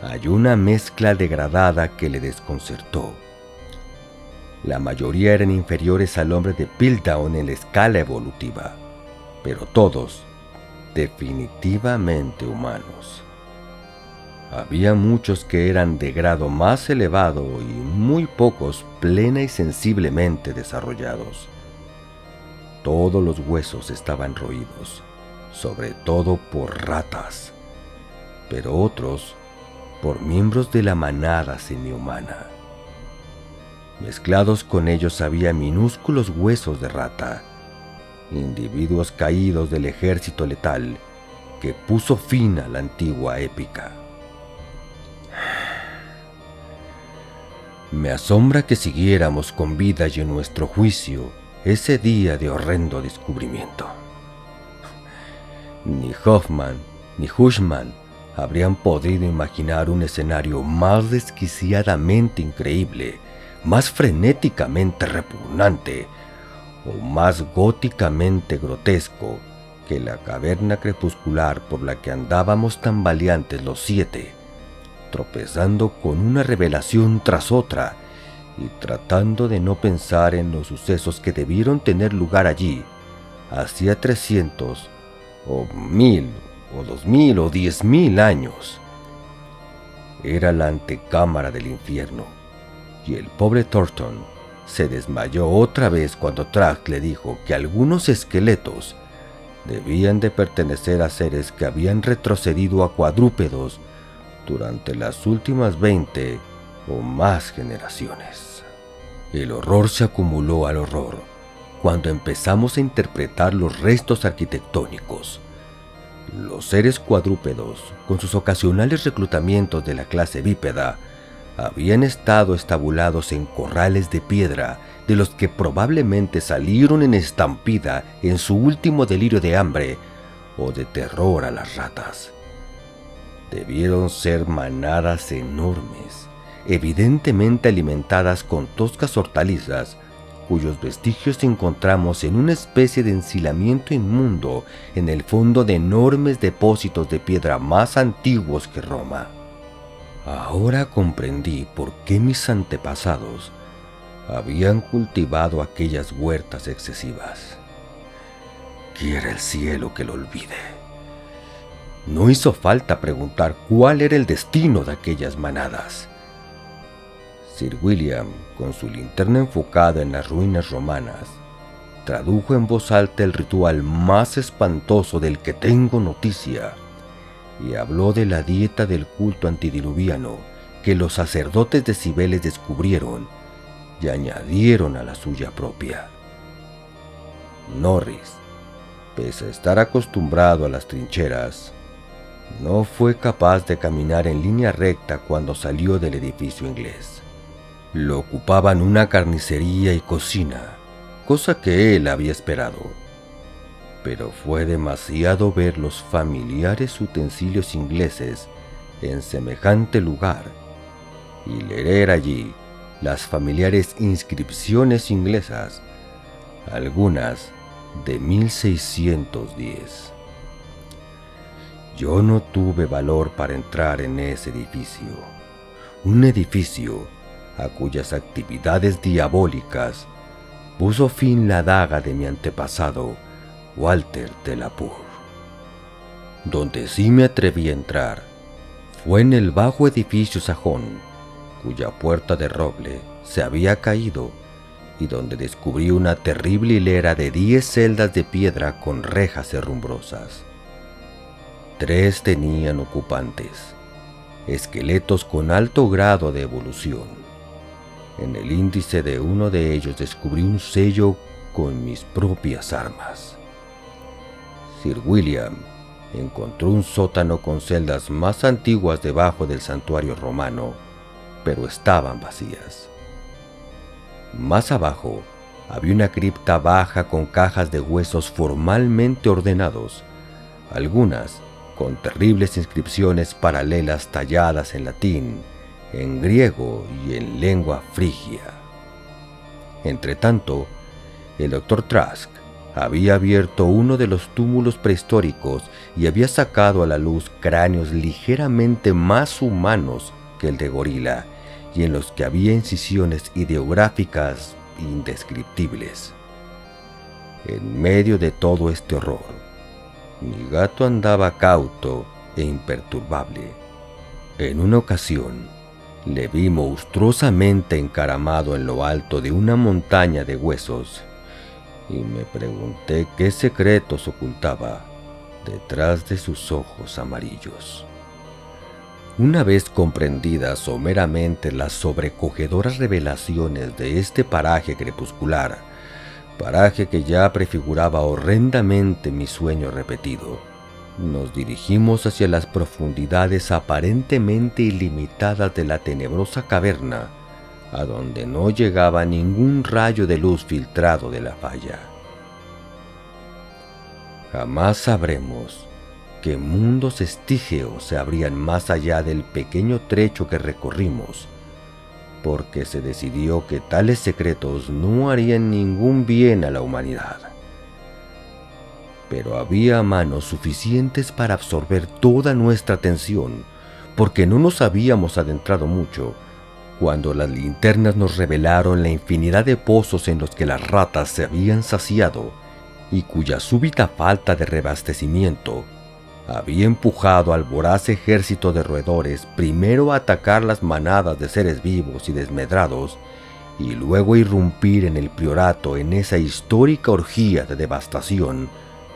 A: halló una mezcla degradada que le desconcertó. La mayoría eran inferiores al hombre de Piltdown en la escala evolutiva, pero todos definitivamente humanos. Había muchos que eran de grado más elevado y muy pocos plena y sensiblemente desarrollados. Todos los huesos estaban roídos, sobre todo por ratas, pero otros por miembros de la manada semihumana. Mezclados con ellos había minúsculos huesos de rata, individuos caídos del ejército letal que puso fin a la antigua épica. Me asombra que siguiéramos con vida y en nuestro juicio ese día de horrendo descubrimiento. Ni Hoffman ni Hushman habrían podido imaginar un escenario más desquiciadamente increíble, más frenéticamente repugnante o más góticamente grotesco que la caverna crepuscular por la que andábamos tan valientes los 7, tropezando con una revelación tras otra y tratando de no pensar en los sucesos que debieron tener lugar allí hacía 300 o 1000 o 2000 o 10.000 años. Era la antecámara del infierno, y el pobre Thornton se desmayó otra vez cuando Trask le dijo que algunos esqueletos debían de pertenecer a seres que habían retrocedido a cuadrúpedos durante las últimas 20 o más generaciones. El horror se acumuló al horror cuando empezamos a interpretar los restos arquitectónicos. Los seres cuadrúpedos, con sus ocasionales reclutamientos de la clase bípeda, habían estado estabulados en corrales de piedra de los que probablemente salieron en estampida en su último delirio de hambre o de terror a las ratas. Debieron ser manadas enormes, evidentemente alimentadas con toscas hortalizas, cuyos vestigios encontramos en una especie de ensilamiento inmundo en el fondo de enormes depósitos de piedra más antiguos que Roma. Ahora comprendí por qué mis antepasados habían cultivado aquellas huertas excesivas. Quiera el cielo que lo olvide. No hizo falta preguntar cuál era el destino de aquellas manadas. Sir William, con su linterna enfocada en las ruinas romanas, tradujo en voz alta el ritual más espantoso del que tengo noticia y habló de la dieta del culto antidiluviano que los sacerdotes de Cibeles descubrieron y añadieron a la suya propia. Norris, pese a estar acostumbrado a las trincheras, no fue capaz de caminar en línea recta cuando salió del edificio inglés. Lo ocupaban una carnicería y cocina, cosa que él había esperado. Pero fue demasiado ver los familiares utensilios ingleses en semejante lugar y leer allí las familiares inscripciones inglesas, algunas de 1610. Yo no tuve valor para entrar en ese edificio, un edificio a cuyas actividades diabólicas puso fin la daga de mi antepasado, Walter de la Pur. Donde sí me atreví a entrar fue en el bajo edificio sajón, cuya puerta de roble se había caído y donde descubrí una terrible hilera de 10 celdas de piedra con rejas herrumbrosas. 3 tenían ocupantes, esqueletos con alto grado de evolución. En el índice de uno de ellos descubrí un sello con mis propias armas. Sir William encontró un sótano con celdas más antiguas debajo del santuario romano, pero estaban vacías. Más abajo había una cripta baja con cajas de huesos formalmente ordenados, algunas con terribles inscripciones paralelas talladas en latín, en griego y en lengua frigia. Entretanto, el Dr. Trask había abierto uno de los túmulos prehistóricos y había sacado a la luz cráneos ligeramente más humanos que el de gorila y en los que había incisiones ideográficas indescriptibles. En medio de todo este horror, mi gato andaba cauto e imperturbable. En una ocasión, le vi monstruosamente encaramado en lo alto de una montaña de huesos y me pregunté qué secretos ocultaba detrás de sus ojos amarillos. Una vez comprendidas someramente las sobrecogedoras revelaciones de este paraje crepuscular, paraje que ya prefiguraba horrendamente mi sueño repetido, nos dirigimos hacia las profundidades aparentemente ilimitadas de la tenebrosa caverna, a donde no llegaba ningún rayo de luz filtrado de la falla. Jamás sabremos qué mundos estígeos se abrían más allá del pequeño trecho que recorrimos, porque se decidió que tales secretos no harían ningún bien a la humanidad. Pero había manos suficientes para absorber toda nuestra atención, porque no nos habíamos adentrado mucho cuando las linternas nos revelaron la infinidad de pozos en los que las ratas se habían saciado y cuya súbita falta de reabastecimiento había empujado al voraz ejército de roedores primero a atacar las manadas de seres vivos y desmedrados y luego a irrumpir en el priorato en esa histórica orgía de devastación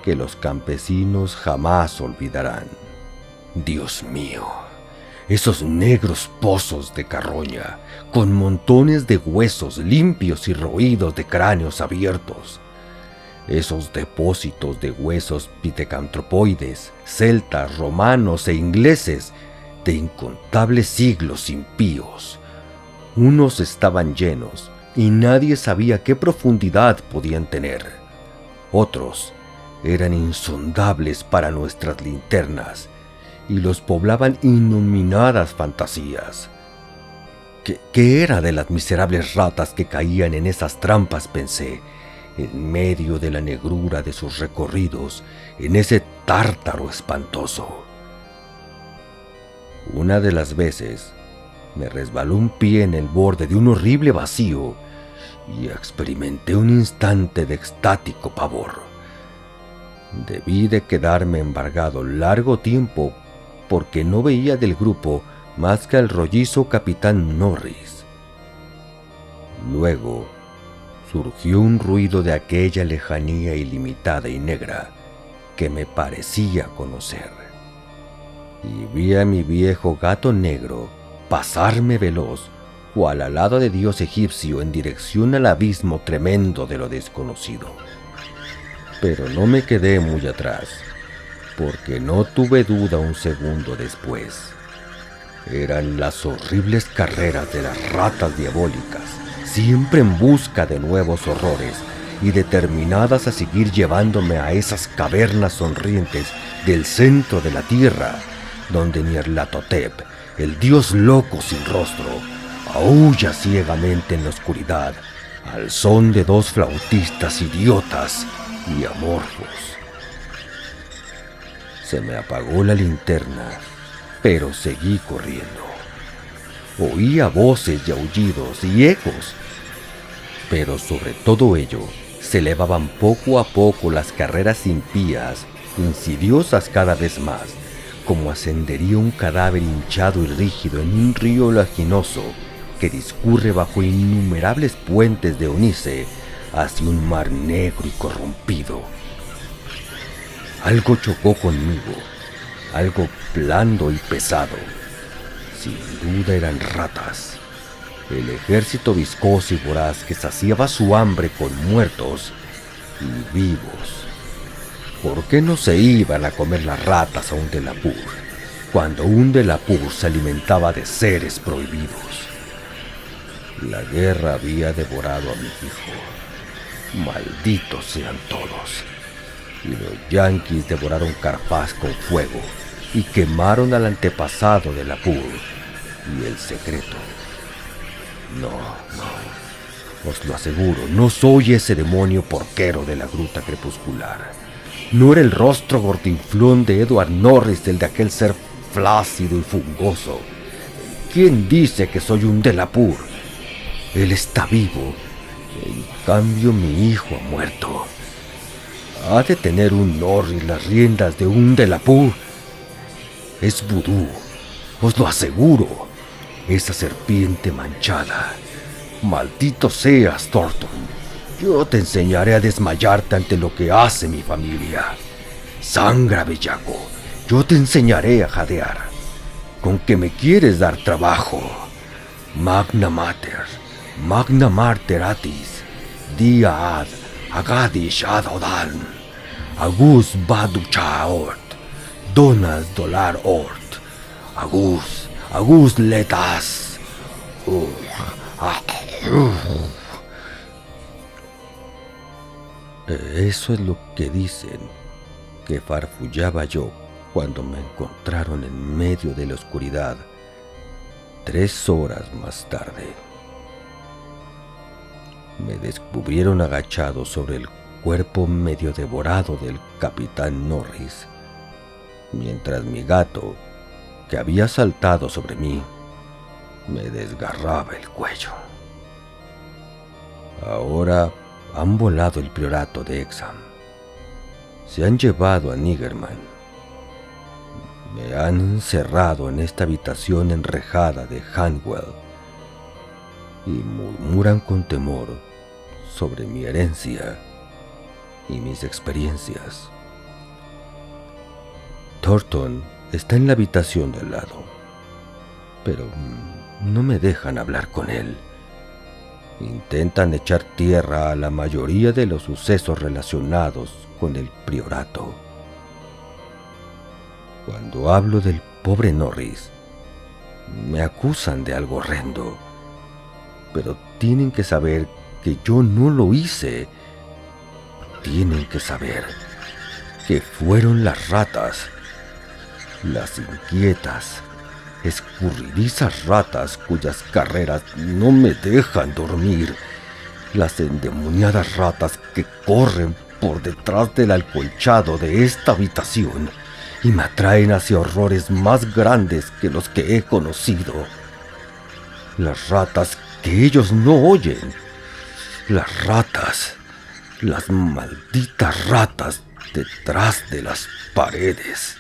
A: que los campesinos jamás olvidarán. Dios mío, esos negros pozos de carroña, con montones de huesos limpios y roídos de cráneos abiertos. Esos depósitos de huesos pithecanthropoides, celtas, romanos e ingleses de incontables siglos impíos. Unos estaban llenos y nadie sabía qué profundidad podían tener. Otros eran insondables para nuestras linternas y los poblaban innominadas fantasías. ¿Qué era de las miserables ratas que caían en esas trampas?, pensé, en medio de la negrura de sus recorridos, en ese tártaro espantoso. Una de las veces me resbaló un pie en el borde de un horrible vacío y experimenté un instante de extático pavor. Debí de quedarme embargado largo tiempo porque no veía del grupo más que al rollizo capitán Norris. Luego surgió un ruido de aquella lejanía ilimitada y negra que me parecía conocer, y vi a mi viejo gato negro pasarme veloz, cual alado de dios egipcio, en dirección al abismo tremendo de lo desconocido. Pero no me quedé muy atrás, porque no tuve duda un segundo después. Eran las horribles carreras de las ratas diabólicas, siempre en busca de nuevos horrores y determinadas a seguir llevándome a esas cavernas sonrientes del centro de la tierra, donde Nyarlathotep, el dios loco sin rostro, aúlla ciegamente en la oscuridad al son de dos flautistas idiotas y amorfos. Se me apagó la linterna, pero seguí corriendo. Oía voces y aullidos y ecos, pero sobre todo ello se elevaban poco a poco las carreras impías, insidiosas cada vez más, como ascendería un cadáver hinchado y rígido en un río laginoso que discurre bajo innumerables puentes de ónice hacia un mar negro y corrompido. Algo chocó conmigo, algo blando y pesado. Sin duda eran ratas, el ejército viscoso y voraz que saciaba su hambre con muertos y vivos. ¿Por qué no se iban a comer las ratas a un Delapur, cuando un Delapur se alimentaba de seres prohibidos? La guerra había devorado a mi hijo. Malditos sean todos. Y los yanquis devoraron Carfaz con fuego y quemaron al antepasado de Lapur y el secreto. No, os lo aseguro, no soy ese demonio porquero de la gruta crepuscular. No era el rostro gordinflón de Edward Norris, el de aquel ser flácido y fungoso. ¿Quién dice que soy un Delapur? Él está vivo, en cambio mi hijo ha muerto. ¿Ha de tener un Norris las riendas de un Delapur? Es vudú, os lo aseguro. Esa serpiente manchada. Maldito seas, Thornton. Yo te enseñaré a desmayarte ante lo que hace mi familia. Sangra, bellaco. Yo te enseñaré a jadear. ¿Con qué me quieres dar trabajo? Magna Mater Atis, Dia Ad, Agadish Ad Odan, Agus Baducha Ort, Donas Dolar Ort, Agus Letas, Eso es lo que dicen, que farfullaba yo cuando me encontraron en medio de la oscuridad 3 horas más tarde. Me descubrieron agachado sobre el cuerpo medio devorado del capitán Norris, mientras mi gato, que había saltado sobre mí, me desgarraba el cuello. Ahora han volado el priorato de Exham. Se han llevado a Niggerman. Me han encerrado en esta habitación enrejada de Hanwell y murmuran con temor sobre mi herencia y mis experiencias. Thornton está en la habitación del lado, pero no me dejan hablar con él. Intentan echar tierra a la mayoría de los sucesos relacionados con el priorato. Cuando hablo del pobre Norris, me acusan de algo horrendo, pero tienen que saber que yo no lo hice. Tienen que saber que fueron las ratas, las inquietas, escurridizas ratas cuyas carreras no me dejan dormir, las endemoniadas ratas que corren por detrás del acolchado de esta habitación y me atraen hacia horrores más grandes que los que he conocido. Las ratas que ellos no oyen, las ratas, las malditas ratas detrás de las paredes.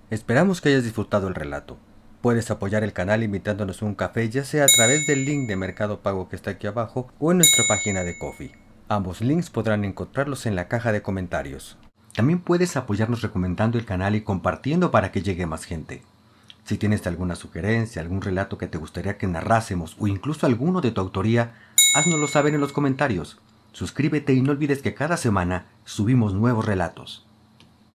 B: Esperamos que hayas disfrutado el relato. Puedes apoyar el canal invitándonos a un café, ya sea a través del link de Mercado Pago que está aquí abajo o en nuestra página de Ko-fi. Ambos links podrán encontrarlos en la caja de comentarios. También puedes apoyarnos recomendando el canal y compartiendo para que llegue más gente. Si tienes alguna sugerencia, algún relato que te gustaría que narrásemos o incluso alguno de tu autoría, háznoslo saber en los comentarios. Suscríbete y no olvides que cada semana subimos nuevos relatos.